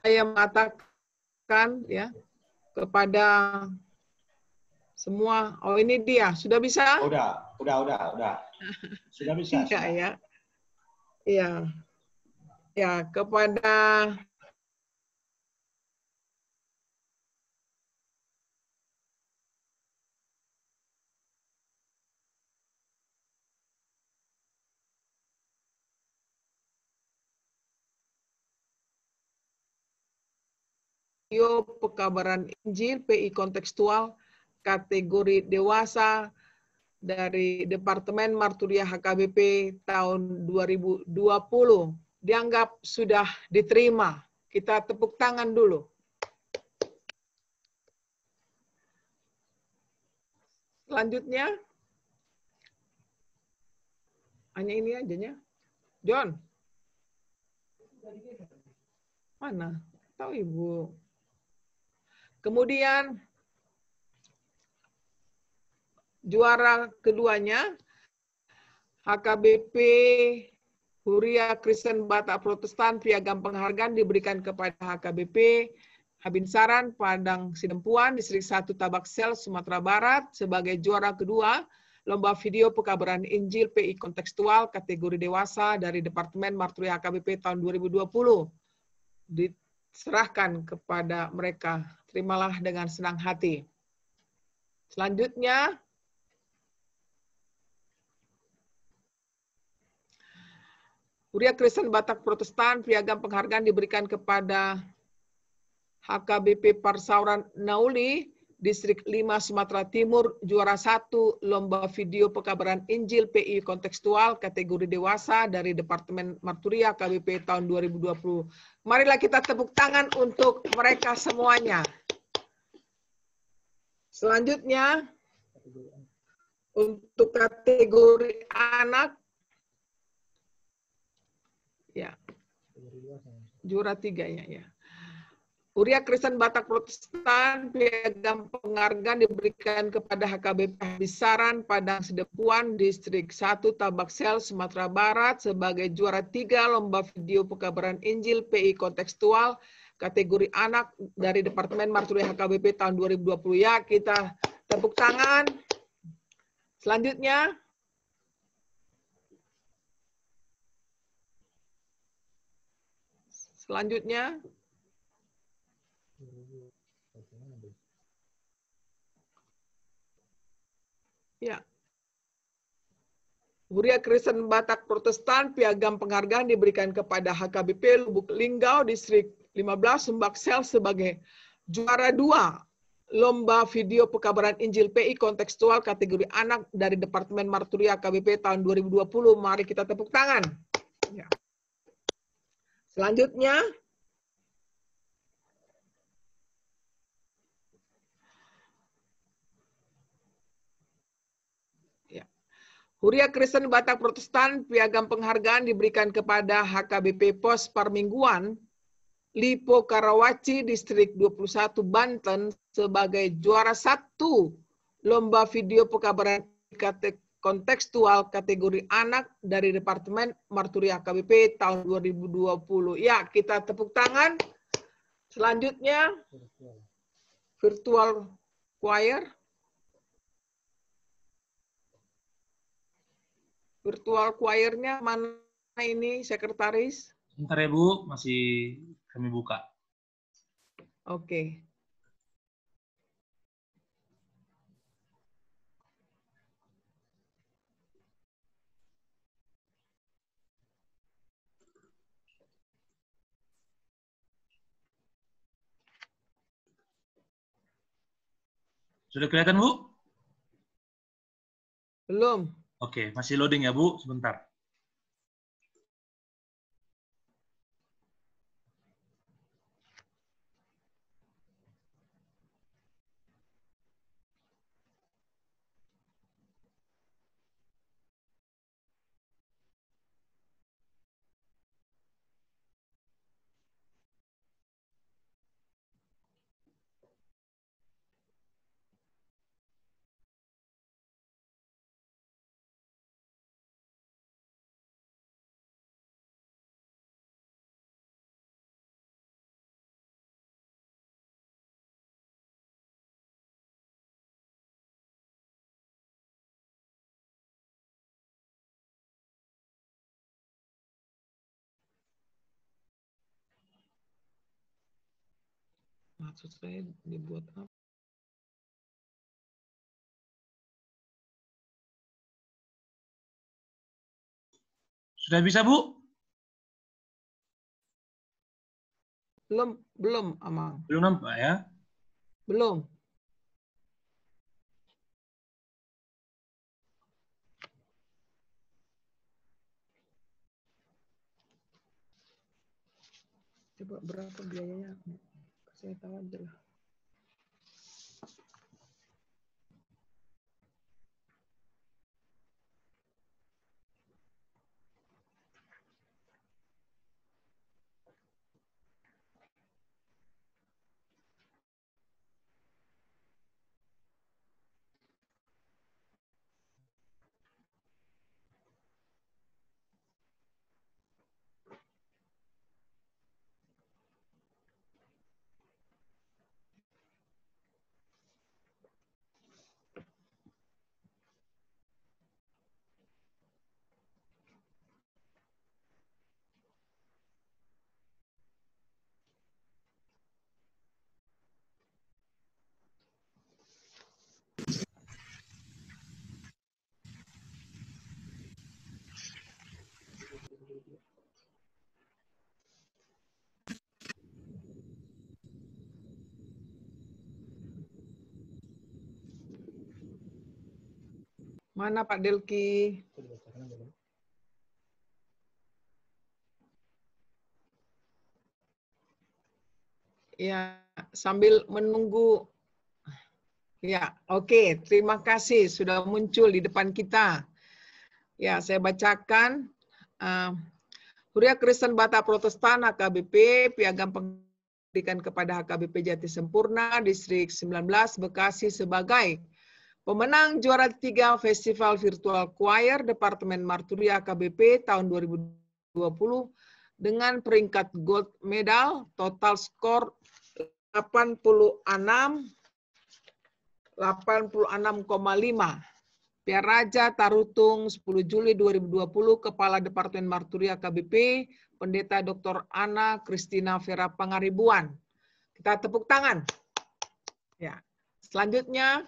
saya mengatakan ya kepada semua. Oh, ini dia. Sudah bisa? Udah. Sudah bisa. Iya ya. Iya. Ya, kepada Pekabaran Injil PI kontekstual kategori dewasa dari Departemen Marturia HKBP tahun 2020 dianggap sudah diterima. Kita tepuk tangan dulu. Selanjutnya, hanya ini aja. John. Mana? Tahu Ibu. Kemudian, juara keduanya, HKBP Huria Kristen Batak Protestan, piagam penghargaan diberikan kepada HKBP Habinsaran Padang Sidempuan, Distrik 1 Tabaksel, Sumatera Barat sebagai juara kedua Lomba Video Pekabaran Injil PI Kontekstual kategori dewasa dari Departemen Marturia HKBP tahun 2020. Diserahkan kepada mereka. Terimalah dengan senang hati. Selanjutnya, Huria Kristen Batak Protestan, piagam penghargaan diberikan kepada HKBP Parsauran Nauli, Distrik 5 Sumatera Timur, juara 1 Lomba Video Pekabaran Injil PI Kontekstual kategori dewasa dari Departemen Marturia KBP tahun 2020. Marilah kita tepuk tangan untuk mereka semuanya. Selanjutnya, untuk kategori anak, ya, juara 3 ya. Huria Kristen Batak Protestan, piagam penghargaan diberikan kepada HKBP Habinsaran Padang Sidempuan, Distrik 1 Tabaksel, Sumatera Barat sebagai juara 3 Lomba Video Pekabaran Injil PI Kontekstual kategori anak dari Departemen Marturia HKBP tahun 2020. Ya, kita tepuk tangan. Selanjutnya, ya. Huria Kristen Batak Protestan, piagam penghargaan diberikan kepada HKBP Lubuk Linggau, Distrik 15 Sumbaksel sebagai juara 2 Lomba Video Pekabaran Injil PI Kontekstual kategori anak dari Departemen Marturia HKBP tahun 2020. Mari kita tepuk tangan. Ya. Selanjutnya, Huria Kristen Batak Protestan, piagam penghargaan diberikan kepada HKBP Pos Parmingguan, Lipo Karawaci, Distrik 21 Banten sebagai juara 1 Lomba Video Pekabaran Kontekstual kategori anak dari Departemen Marturia HKBP tahun 2020. Ya, kita tepuk tangan. Selanjutnya, Virtual Choir. Virtual choir-nya mana ini, Sekretaris? Sebentar ya Bu, masih kami buka. Oke. Sudah kelihatan Bu? Belum. Oke, masih loading ya Bu, sebentar. Maksud saya dibuat apa? Sudah bisa Bu? Belum, Amang. Belum nampak ya? Belum. Coba berapa biayanya? Saya tahu aja lah. Mana Pak Delki? Ya, sambil menunggu. Ya, oke. Terima kasih sudah muncul di depan kita. Ya, saya bacakan. Huria Kristen Batak Protestan HKBP, Piagam Pendidikan kepada HKBP Jati Sempurna, Distrik 19, Bekasi sebagai pemenang juara 3 Festival Virtual Choir Departemen Marturia HKBP tahun 2020 dengan peringkat gold medal, total skor 86,5. Piar Raja Tarutung 10 Juli 2020, Kepala Departemen Marturia KBP, Pendeta Dr. Ana Kristina Vera Pangaribuan. Kita tepuk tangan. Ya. Selanjutnya,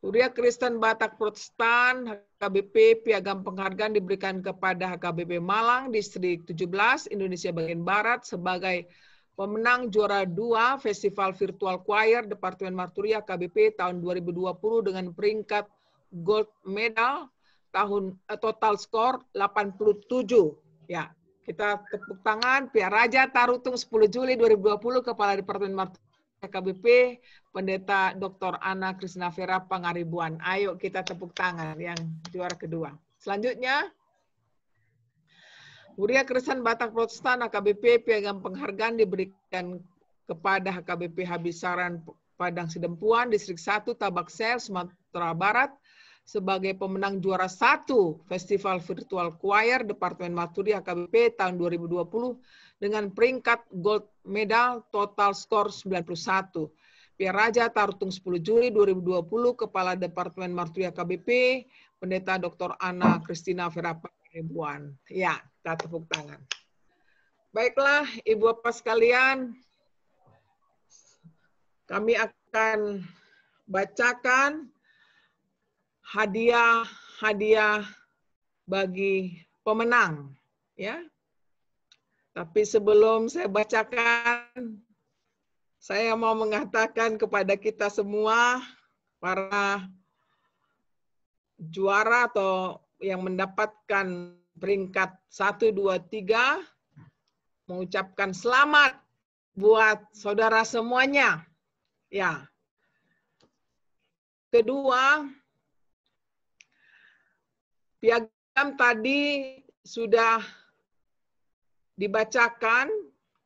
Huria Kristen Batak Protestan HKBP, Piagam Penghargaan diberikan kepada HKBP Malang, Distrik 17, Indonesia Bagian Barat sebagai pemenang juara 2 Festival Virtual Choir Departemen Marturia KBP tahun 2020 dengan peringkat gold medal, total skor 87. Ya, kita tepuk tangan. Piar Raja Tarutung 10 Juli 2020, Kepala Departemen Marturia KBP, Pendeta Dr. Ana Kristina Vera Pangaribuan. Ayo kita tepuk tangan yang juara kedua. Selanjutnya, Huria Kristen Batak Protestan HKBP, Piagam Penghargaan diberikan kepada HKBP Habisaran Padang Sidempuan, Distrik 1, Tabaksel, Sumatera Barat, sebagai pemenang juara 1 Festival Virtual Choir Departemen Marturia HKBP tahun 2020 dengan peringkat gold medal, total skor 91. Piar Raja Tarutung 10 Juli 2020, Kepala Departemen Marturia KBP, Pendeta Dr. Ana Kristina Vera Pangaribuan. Ya, kita tepuk tangan. Baiklah, Ibu Bapak sekalian, kami akan bacakan hadiah-hadiah bagi pemenang, ya. Tapi sebelum saya bacakan, saya mau mengatakan kepada kita semua, para juara atau yang mendapatkan peringkat 1, 2, 3, mengucapkan selamat buat saudara semuanya. Ya. Kedua, piagam tadi sudah dibacakan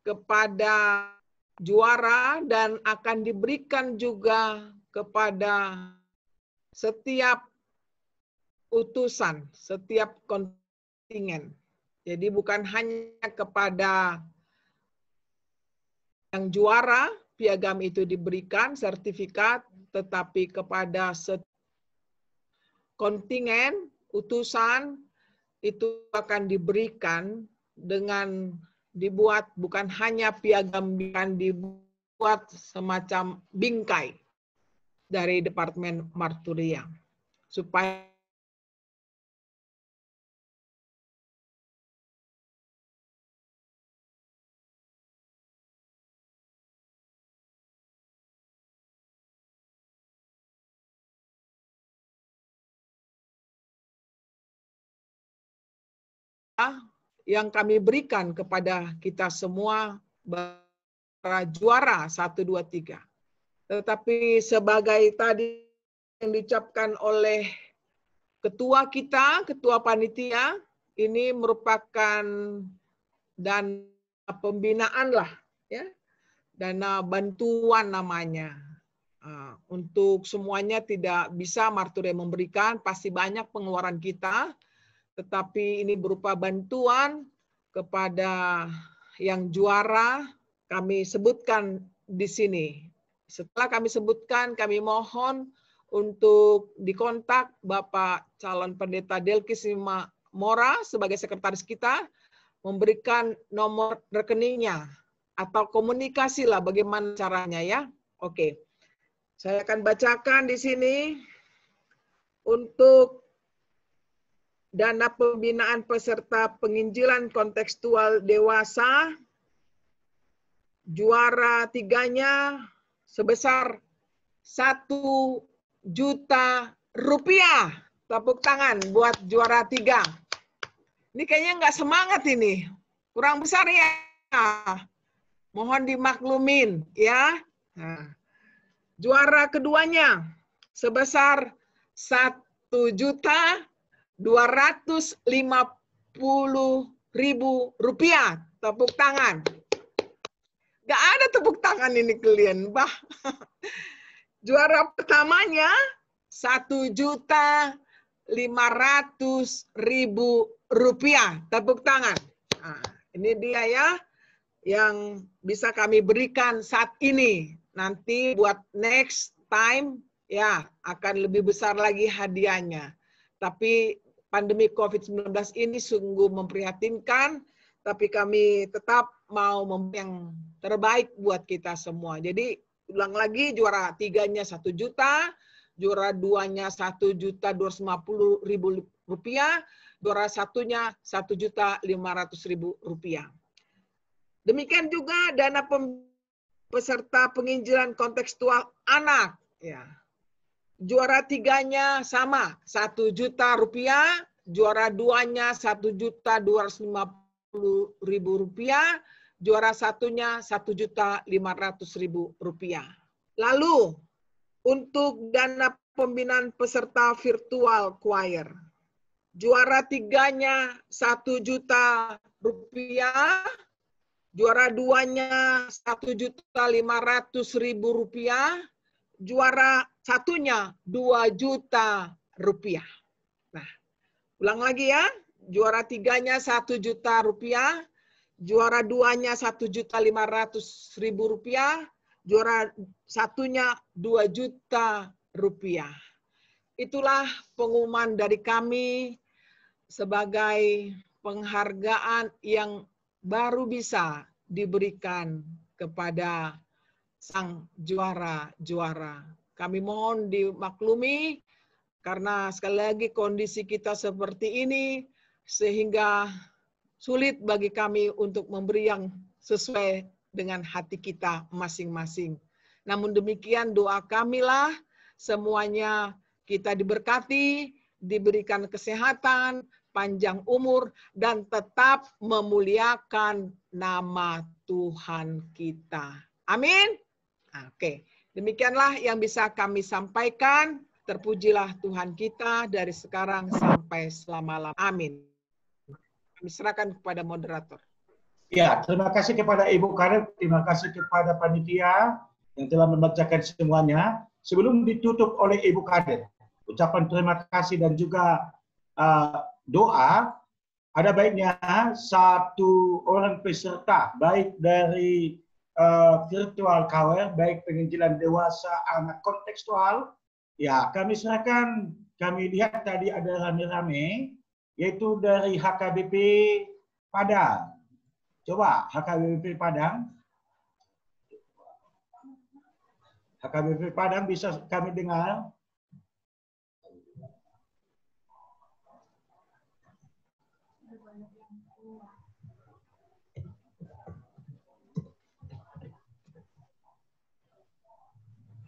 kepada juara dan akan diberikan juga kepada setiap utusan, setiap kontingen. Jadi bukan hanya kepada yang juara piagam itu diberikan sertifikat, tetapi kepada kontingen, utusan itu akan diberikan dengan dibuat bukan hanya piagam, bukan dibuat semacam bingkai dari Departemen Marturia supaya yang kami berikan kepada kita semua para juara 1, 2, 3. Tetapi sebagai tadi yang diucapkan oleh ketua kita, ketua panitia, ini merupakan dana pembinaan lah, ya, dana bantuan namanya. Untuk semuanya tidak bisa Marturia memberikan, pasti banyak pengeluaran kita, tetapi ini berupa bantuan kepada yang juara, kami sebutkan di sini. Setelah kami sebutkan, kami mohon untuk dikontak Bapak Calon Pendeta Delki Mora sebagai sekretaris kita, memberikan nomor rekeningnya atau komunikasi lah bagaimana caranya, ya. Oke. Saya akan bacakan di sini untuk dana pembinaan peserta penginjilan kontekstual dewasa, juara 3-nya sebesar 1 juta rupiah. Tepuk tangan buat juara 3. Ini kayaknya nggak semangat ini. Kurang besar ya. Mohon dimaklumin ya. Nah, juara keduanya sebesar 1.250.000 rupiah. Tepuk tangan. Gak ada tepuk tangan ini kalian, bah. Juara pertamanya 1.500.000 rupiah. Tepuk tangan. Nah, ini dia ya yang bisa kami berikan saat ini. Nanti buat next time ya akan lebih besar lagi hadiahnya. Tapi pandemi COVID-19 ini sungguh memprihatinkan, tapi kami tetap mau memberi yang terbaik buat kita semua. Jadi ulang lagi, juara 3-nya 1 juta, juara 2-nya 1.250.000 rupiah, juara 1-nya 1.500.000 rupiah. Demikian juga dana peserta penginjilan kontekstual anak. Ya. Juara 3-nya sama, 1 juta rupiah, juara 2-nya 1.250.000 rupiah, juara 1-nya 1.500.000 rupiah. Lalu untuk dana pembinaan peserta virtual choir, juara 3-nya 1 juta rupiah, juara 2-nya 1.500.000 rupiah, juara 1-nya 2 juta rupiah. Nah, ulang lagi ya. Juara 3-nya 1 juta rupiah, juara 2-nya 1.500.000 rupiah, juara 1-nya 2 juta rupiah. Itulah pengumuman dari kami sebagai penghargaan yang baru bisa diberikan kepada sang juara-juara. Kami mohon dimaklumi karena sekali lagi kondisi kita seperti ini sehingga sulit bagi kami untuk memberi yang sesuai dengan hati kita masing-masing. Namun demikian doa kamilah semuanya kita diberkati, diberikan kesehatan, panjang umur, dan tetap memuliakan nama Tuhan kita. Amin. Oke, demikianlah yang bisa kami sampaikan. Terpujilah Tuhan kita dari sekarang sampai selama-lamanya. Amin. Kami serahkan kepada moderator. Ya, terima kasih kepada Ibu Kadep, terima kasih kepada panitia yang telah membacakan semuanya. Sebelum ditutup oleh Ibu Kadep, ucapan terima kasih dan juga doa, ada baiknya satu orang peserta, baik dari virtual choir, baik penginjilan dewasa, anak kontekstual, ya kami serahkan, kami lihat tadi ada rame-rame, yaitu dari HKBP Padang. Coba HKBP Padang. HKBP Padang bisa kami dengar?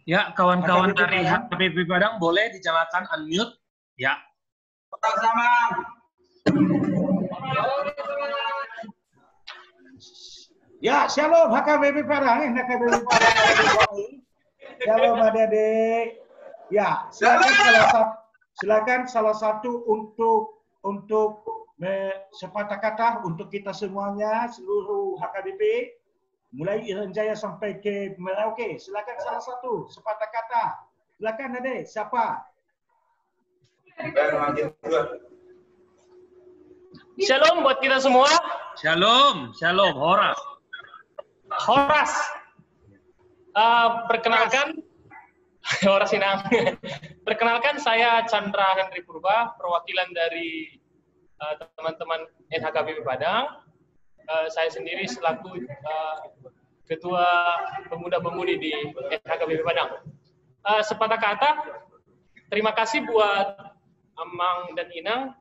Ya, kawan-kawan dari HKBP Padang boleh dinyalakan unmute. Ya. Sama. Ya, shalom HKBP Padang, HKBP Padang. Shalom adik-adik. Ya, silakan salah satu untuk sepatah kata untuk kita semuanya, seluruh HKBP, mulai Irian Jaya sampai ke Merauke. Silakan salah satu sepatah kata. Silakan adik, siapa? Shalom buat kita semua. Shalom, shalom, Horas. Horas. Perkenalkan, Horas Inang. Perkenalkan saya Chandra Henry Purba, perwakilan dari teman-teman NHKBP Padang. Saya sendiri selaku Ketua Pemuda-Pemudi di NHKBP Padang. Sepatah kata, terima kasih buat Amang dan Inang,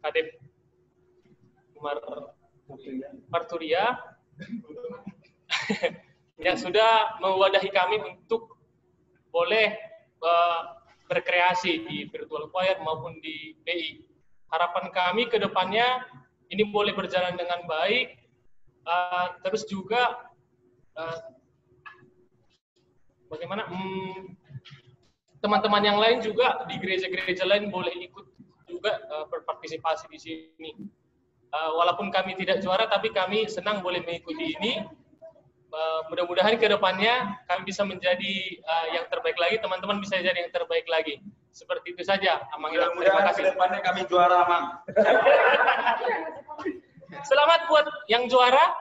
Kadep Marturia, yang sudah mewadahi kami untuk boleh berkreasi di virtual choir maupun di BI. Harapan kami ke depannya ini boleh berjalan dengan baik, terus juga bagaimana teman-teman yang lain juga di gereja-gereja lain boleh ikut juga berpartisipasi di sini. Walaupun kami tidak juara, tapi kami senang boleh mengikuti ini. Mudah-mudahan ke depannya kami bisa menjadi yang terbaik lagi, teman-teman bisa jadi yang terbaik lagi. Seperti itu saja, Amang. Terima kasih. Ke depannya kami juara, Amang. Selamat buat yang juara.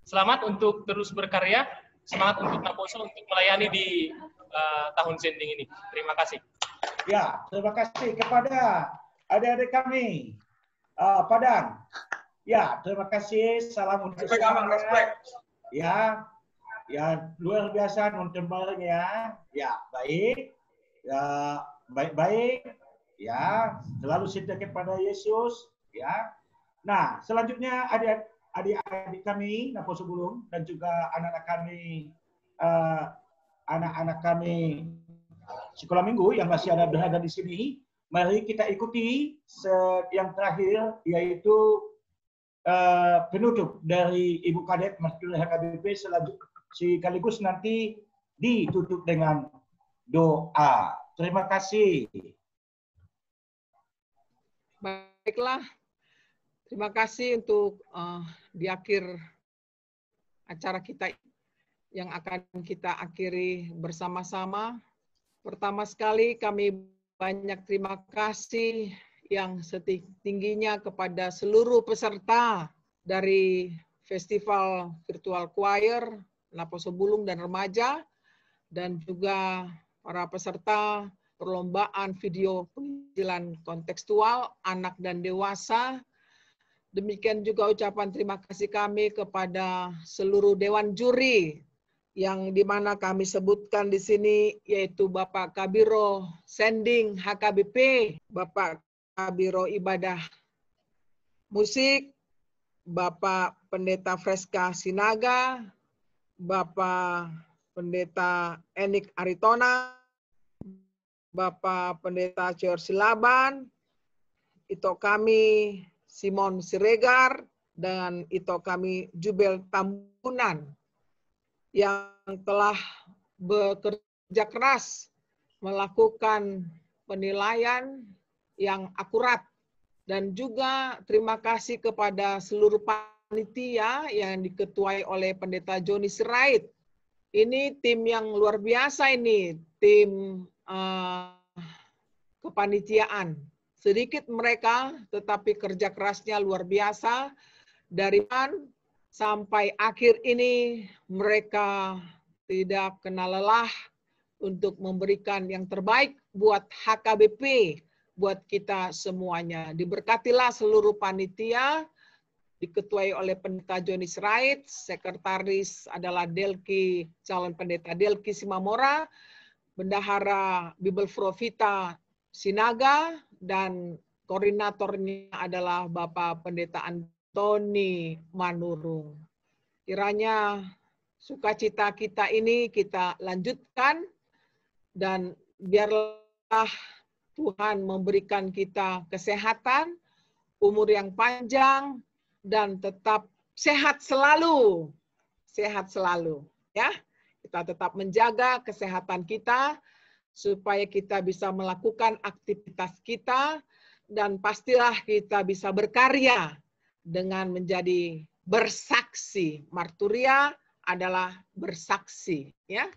Selamat untuk terus berkarya. Semangat untuk Naposo untuk melayani di tahun sending ini. Terima kasih. Ya, terima kasih kepada adik-adik kami. Padang. Ya, terima kasih. Salam untuk semuanya. Ya, ya luar biasa non-tembarnya. Ya, baik. Ya, baik-baik. Ya, selalu setia kepada Yesus. Ya. Nah, selanjutnya adik-adik kami Naposo Bulung dan juga anak-anak kami sekolah minggu yang masih berada di sini. Mari kita ikuti yang terakhir, yaitu penutup dari Ibu Kadep Marturia HKBP, sekaligus nanti ditutup dengan doa. Terima kasih. Baiklah, terima kasih untuk di akhir acara kita yang akan kita akhiri bersama-sama. Pertama sekali kami banyak terima kasih yang setingginya kepada seluruh peserta dari Festival Virtual Choir Naposo Bulung dan Remaja, dan juga para peserta perlombaan video penginjilan kontekstual anak dan dewasa. Demikian juga ucapan terima kasih kami kepada seluruh dewan juri yang dimana kami sebutkan di sini, yaitu Bapak Kabiro Sending HKBP, Bapak Kabiro Ibadah Musik, Bapak Pendeta Freska Sinaga, Bapak Pendeta Enik Aritona, Bapak Pendeta George Silaban, Ito kami Simon Siregar, dan Ito kami Jubel Tambunan, yang telah bekerja keras melakukan penilaian yang akurat. Dan juga terima kasih kepada seluruh panitia yang diketuai oleh Pendeta Joni Sirait. Ini tim yang luar biasa ini, tim kepanitiaan. Sedikit mereka, tetapi kerja kerasnya luar biasa. Dari sampai akhir ini mereka tidak kenal lelah untuk memberikan yang terbaik buat HKBP, buat kita semuanya. Diberkatilah seluruh panitia, diketuai oleh Pendeta Joni Sirait, sekretaris adalah Delki, calon pendeta Delki Simamora, bendahara Bibel Profita Sinaga, dan koordinatornya adalah Bapak Pendeta Antoni Manurung. Kiranya sukacita kita ini kita lanjutkan, dan biarlah Tuhan memberikan kita kesehatan, umur yang panjang, dan tetap sehat selalu. Sehat selalu, ya. Kita tetap menjaga kesehatan kita supaya kita bisa melakukan aktivitas kita, dan pastilah kita bisa berkarya dengan menjadi bersaksi. Marturia adalah bersaksi, ya.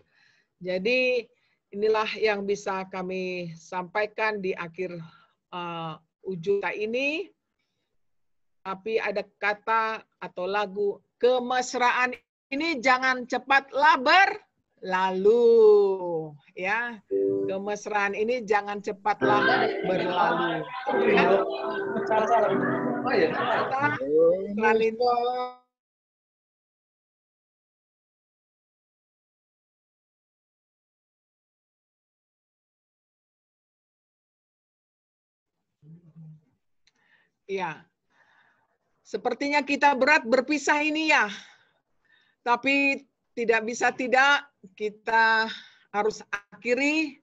Jadi inilah yang bisa kami sampaikan di akhir ujung ini. Tapi ada kata atau lagu, kemesraan ini jangan cepatlah berlalu, ya. Kemesraan ini jangan cepatlah berlalu. Ya. Ya, sepertinya kita berat berpisah ini ya. Tapi tidak bisa tidak, kita harus akhiri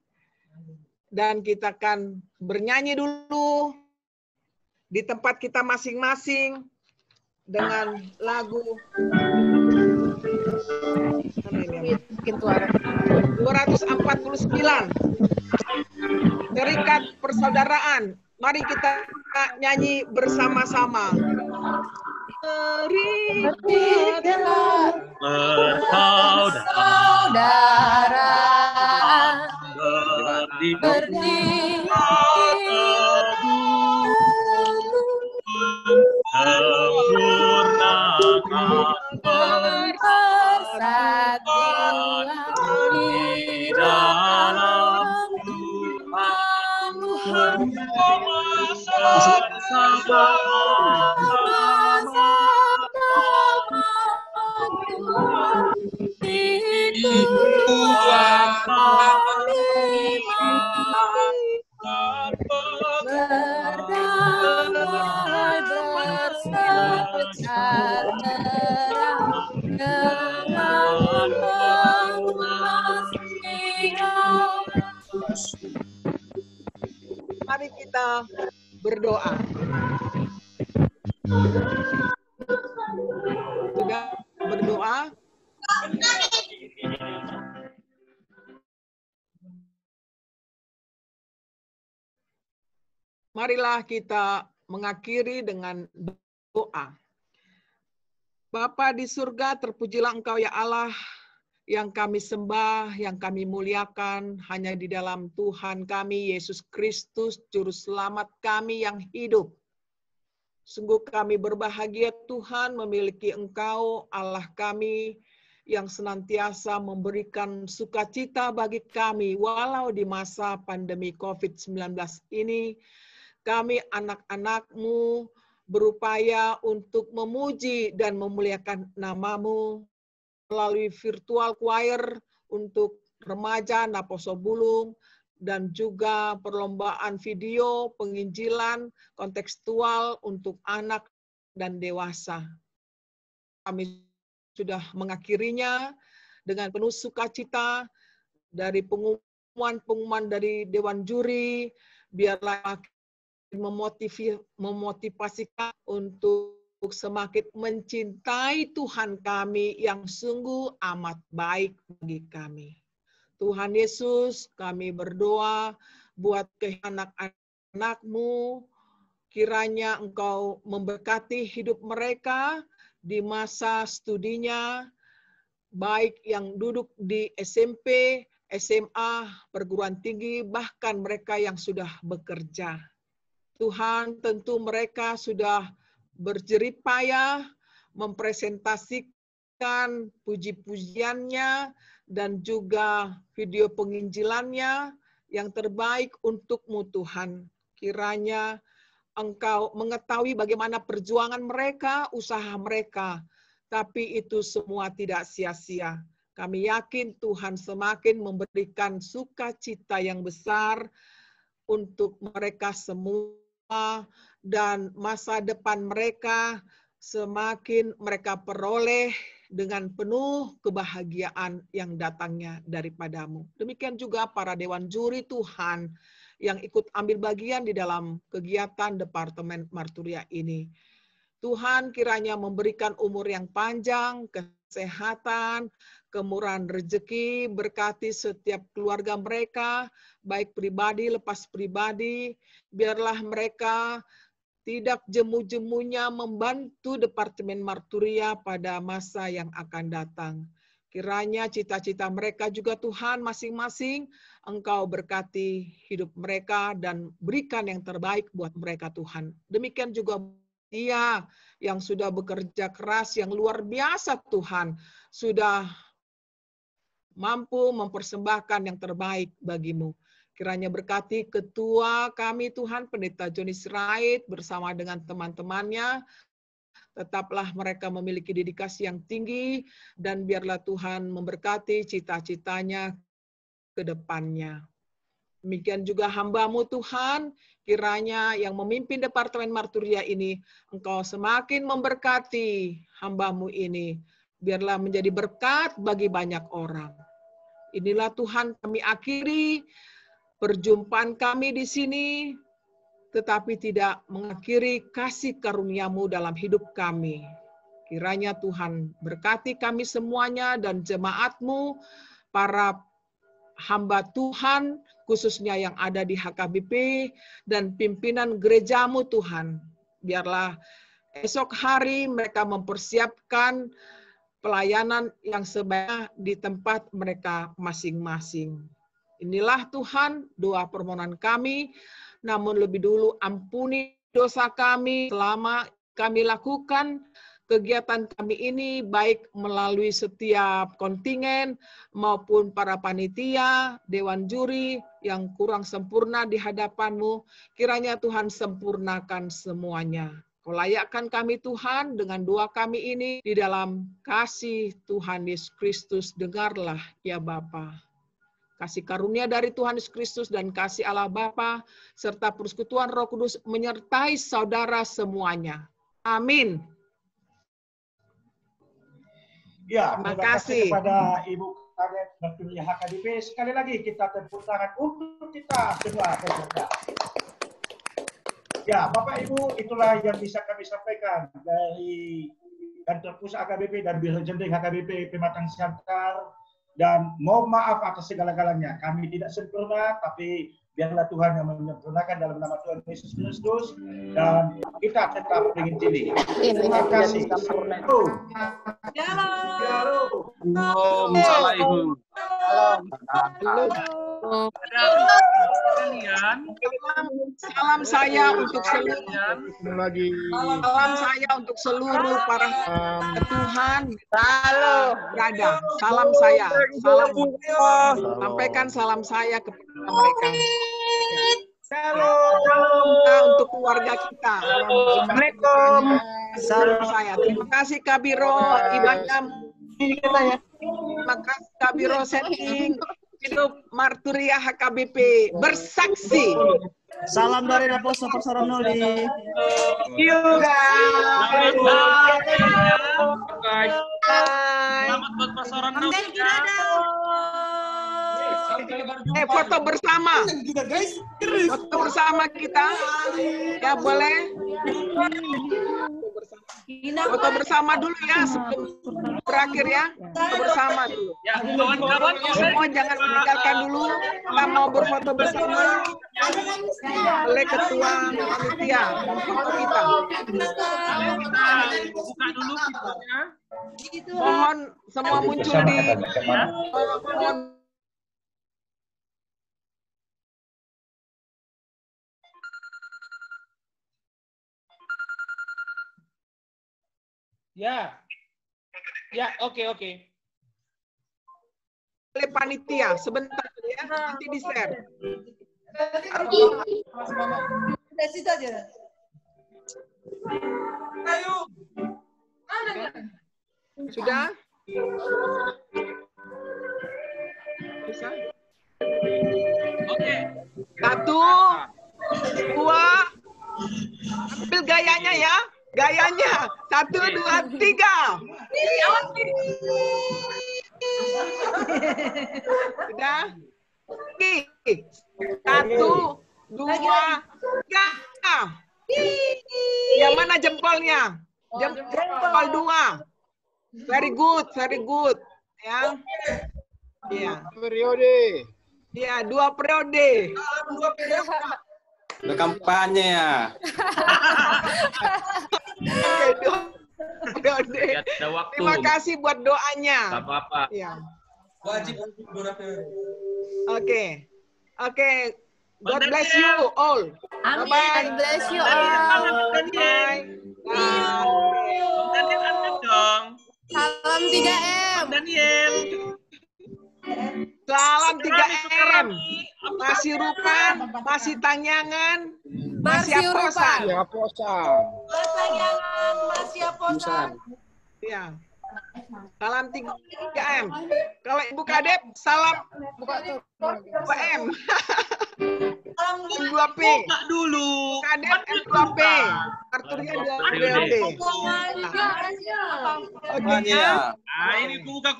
dan kita akan bernyanyi dulu di tempat kita masing-masing dengan lagu 249 Terikat Persaudaraan. Mari kita nyanyi bersama-sama. Terikat persaudaraan berdiri sempurnakan persatuan di dalam Tuhan berdamai bersejar terang dengan penghasilan. Mari kita berdoa. Sudah berdoa? Marilah kita mengakhiri dengan doa. Bapa di surga, terpujilah Engkau ya Allah, yang kami sembah, yang kami muliakan hanya di dalam Tuhan kami, Yesus Kristus, Juru Selamat kami yang hidup. Sungguh kami berbahagia Tuhan memiliki Engkau, Allah kami, yang senantiasa memberikan sukacita bagi kami, walau di masa pandemi COVID-19 ini, kami anak-anak-Mu berupaya untuk memuji dan memuliakan nama-Mu melalui virtual choir untuk remaja Naposo Bulung dan juga perlombaan video penginjilan kontekstual untuk anak dan dewasa. Kami sudah mengakhirinya dengan penuh sukacita dari pengumuman dari Dewan Juri, biarlah memotivasikan untuk semakin mencintai Tuhan kami yang sungguh amat baik bagi kami. Tuhan Yesus, kami berdoa buat anak-anak-Mu, kiranya Engkau memberkati hidup mereka di masa studinya, baik yang duduk di SMP, SMA, perguruan tinggi, bahkan mereka yang sudah bekerja. Tuhan, tentu mereka sudah berjerih payah mempresentasikan puji-pujiannya dan juga video penginjilannya yang terbaik untuk-Mu Tuhan. Kiranya Engkau mengetahui bagaimana perjuangan mereka, usaha mereka, tapi itu semua tidak sia-sia. Kami yakin Tuhan semakin memberikan sukacita yang besar untuk mereka semua, dan masa depan mereka semakin mereka peroleh dengan penuh kebahagiaan yang datangnya daripada-Mu. Demikian juga para Dewan Juri Tuhan yang ikut ambil bagian di dalam kegiatan Departemen Marturia ini. Tuhan kiranya memberikan umur yang panjang, kesehatan, kemurahan rezeki, berkati setiap keluarga mereka, baik pribadi lepas pribadi, biarlah mereka tidak jemu-jemunya membantu Departemen Marturia pada masa yang akan datang. Kiranya cita-cita mereka juga Tuhan masing-masing, Engkau berkati hidup mereka dan berikan yang terbaik buat mereka Tuhan. Demikian juga dia yang sudah bekerja keras, yang luar biasa Tuhan, sudah mampu mempersembahkan yang terbaik bagi-Mu. Kiranya berkati ketua kami Tuhan, Pendeta Joni Sirait bersama dengan teman-temannya. Tetaplah mereka memiliki dedikasi yang tinggi dan biarlah Tuhan memberkati cita-citanya ke depannya. Demikian juga hamba-Mu Tuhan, kiranya yang memimpin Departemen Marturia ini, Engkau semakin memberkati hamba-Mu ini. Biarlah menjadi berkat bagi banyak orang. Inilah Tuhan, kami akhiri perjumpaan kami di sini, tetapi tidak mengakhiri kasih karunia-Mu dalam hidup kami. Kiranya Tuhan berkati kami semuanya dan jemaat-Mu, para hamba Tuhan, khususnya yang ada di HKBP, dan pimpinan gereja-Mu Tuhan. Biarlah esok hari mereka mempersiapkan pelayanan yang sebaiknya di tempat mereka masing-masing. Inilah Tuhan doa permohonan kami, namun lebih dulu ampuni dosa kami selama kami lakukan kegiatan kami ini, baik melalui setiap kontingen maupun para panitia, dewan juri yang kurang sempurna di hadapan-Mu. Kiranya Tuhan sempurnakan semuanya. Kau layakkan kami Tuhan dengan doa kami ini di dalam kasih Tuhan Yesus Kristus. Dengarlah ya Bapa. Kasih karunia dari Tuhan Yesus Kristus dan kasih Allah Bapa serta persekutuan Roh Kudus menyertai saudara semuanya. Amin. Ya, terima kasih kepada Ibu Kadep Marturia HKBP. Sekali lagi kita tepuk tangan untuk kita semua peserta. Ya, Bapak Ibu, itulah yang bisa kami sampaikan dari kantor pusat HKBP dan Biro Jendeng HKBP Pematang Siantar. Dan mohon maaf atas segala-galanya. Kami tidak sempurna, tapi biarlah Tuhan yang menyempurnakan dalam nama Tuhan Yesus Kristus. Dan kita tetap ingin tinggi. Terima kasih. Salam saya untuk seluruh para Tuhan berada. Salam saya, sampaikan salam saya kepada mereka. Salam untuk keluarga kita. Assalamualaikum. Salam saya. Terima kasih Kabiro Ibadah. Terima kasih Kabiro Setting. Hidup Marturia HKBP bersaksi. Salam dari Raposo Pasaran Noli. Selamat buat Pasaran Noli. Foto bersama. Foto bersama kita. Ya boleh. Foto bersama dulu ya sebelum berakhir ya. Foto bersama dulu. Semua jangan meninggalkan dulu. Kita mau berfoto bersama oleh ketua panitia foto kita. Buka dulu videonya. Mohon semua muncul di mohon. Ya, oke. Oleh panitia sebentar ya, nanti di share. Sudah? Bisa? Oke. 1, 2, ambil gayanya ya. Gayanya 1, 2, 3. Sudah? 1, 2, 3. Yang mana jempolnya? Jempol 2. Very good. Ya. Iya. Periode. Iya, 2 periode. Udah kampanye ya. Ada waktu. Terima kasih buat doanya. Gak apa-apa. Ya. Wajib. Oke. God bless you all. Amin. Bye-bye. God bless you all. Daniel ada dong. Salam 3M. Daniel. Salam 3M. Masih Rupan, masih Tanyangan, masih Aposan. Masih Aposan. Ya. Salam 3M. Kalau Ibu Kadep, salam 2M. Salam 2P. Buka dulu. Kadep M2P. Marturia dan Ayo, BLD. Apanya ya? Ah, ini kubuka.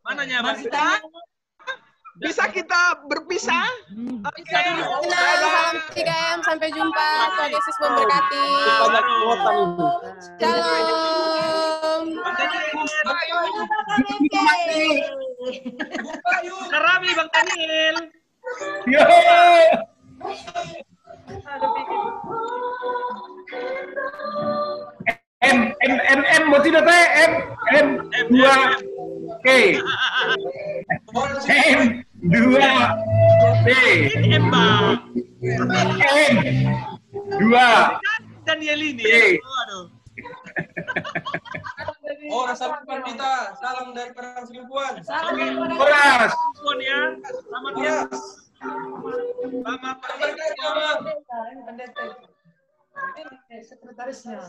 Mananya, Bang? Bisa kita berpisah? Oke. Salam 3M, sampai jumpa. Tuhan Yesus memberkati. Banyak kuota ini. Shalom. Rami, Bang Daniel. Yo. M mau tidak teh M 2 K M 2 B M, Bang. M 2 Daniel ini. Oke. Waduh. Oh, rasa kita. Salam dari Perang Selingkuhan. Beras Puan ya. Selamat ya. Selamat Sekretarisnya.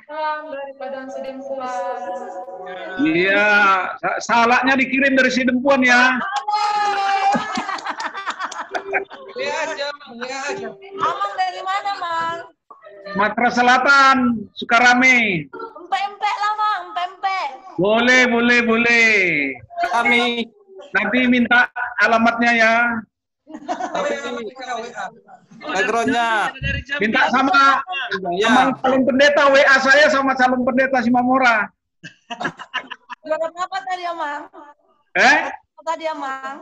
Salam dari Padang Sidempuan. iya salaknya dikirim dari Sidempuan ya. Lihat aja. Amang dari mana, Mang? Sumatera Selatan Sukarame. Empek-empek lah, Mang. Empek-empek. Boleh. Kami. Nanti minta alamatnya ya. Backgroundnya. Minta sama Ya. calon pendeta WA saya sama calon pendeta Simamora. Juara apa tadi, Amang? Apa tadi, Amang?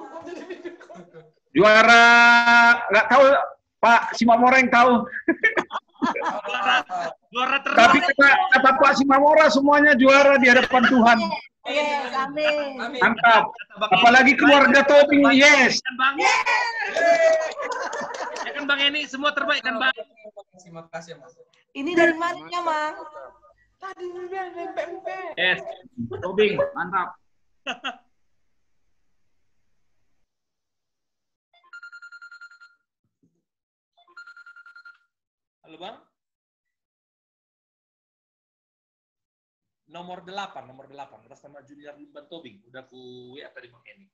Juara nggak tahu Pak Simamora yang tahu. juara terus. Tapi kata Pak Simamora semuanya juara di hadapan Tuhan. Yes, amin. Mantap. Apalagi keluarga Tobing, yes. Kan, Bang? Ya kan, Bang, ini semua terbaik kan, Bang? Terima kasih, Mas. Ini dari mana, Mang? Tadi bilang empek-empek. Yes. Tobing, mantap. Halo, Bang. Nomor 8 atas nama Junior Limban Tobing. Udah ku WA tadi Bang Eni.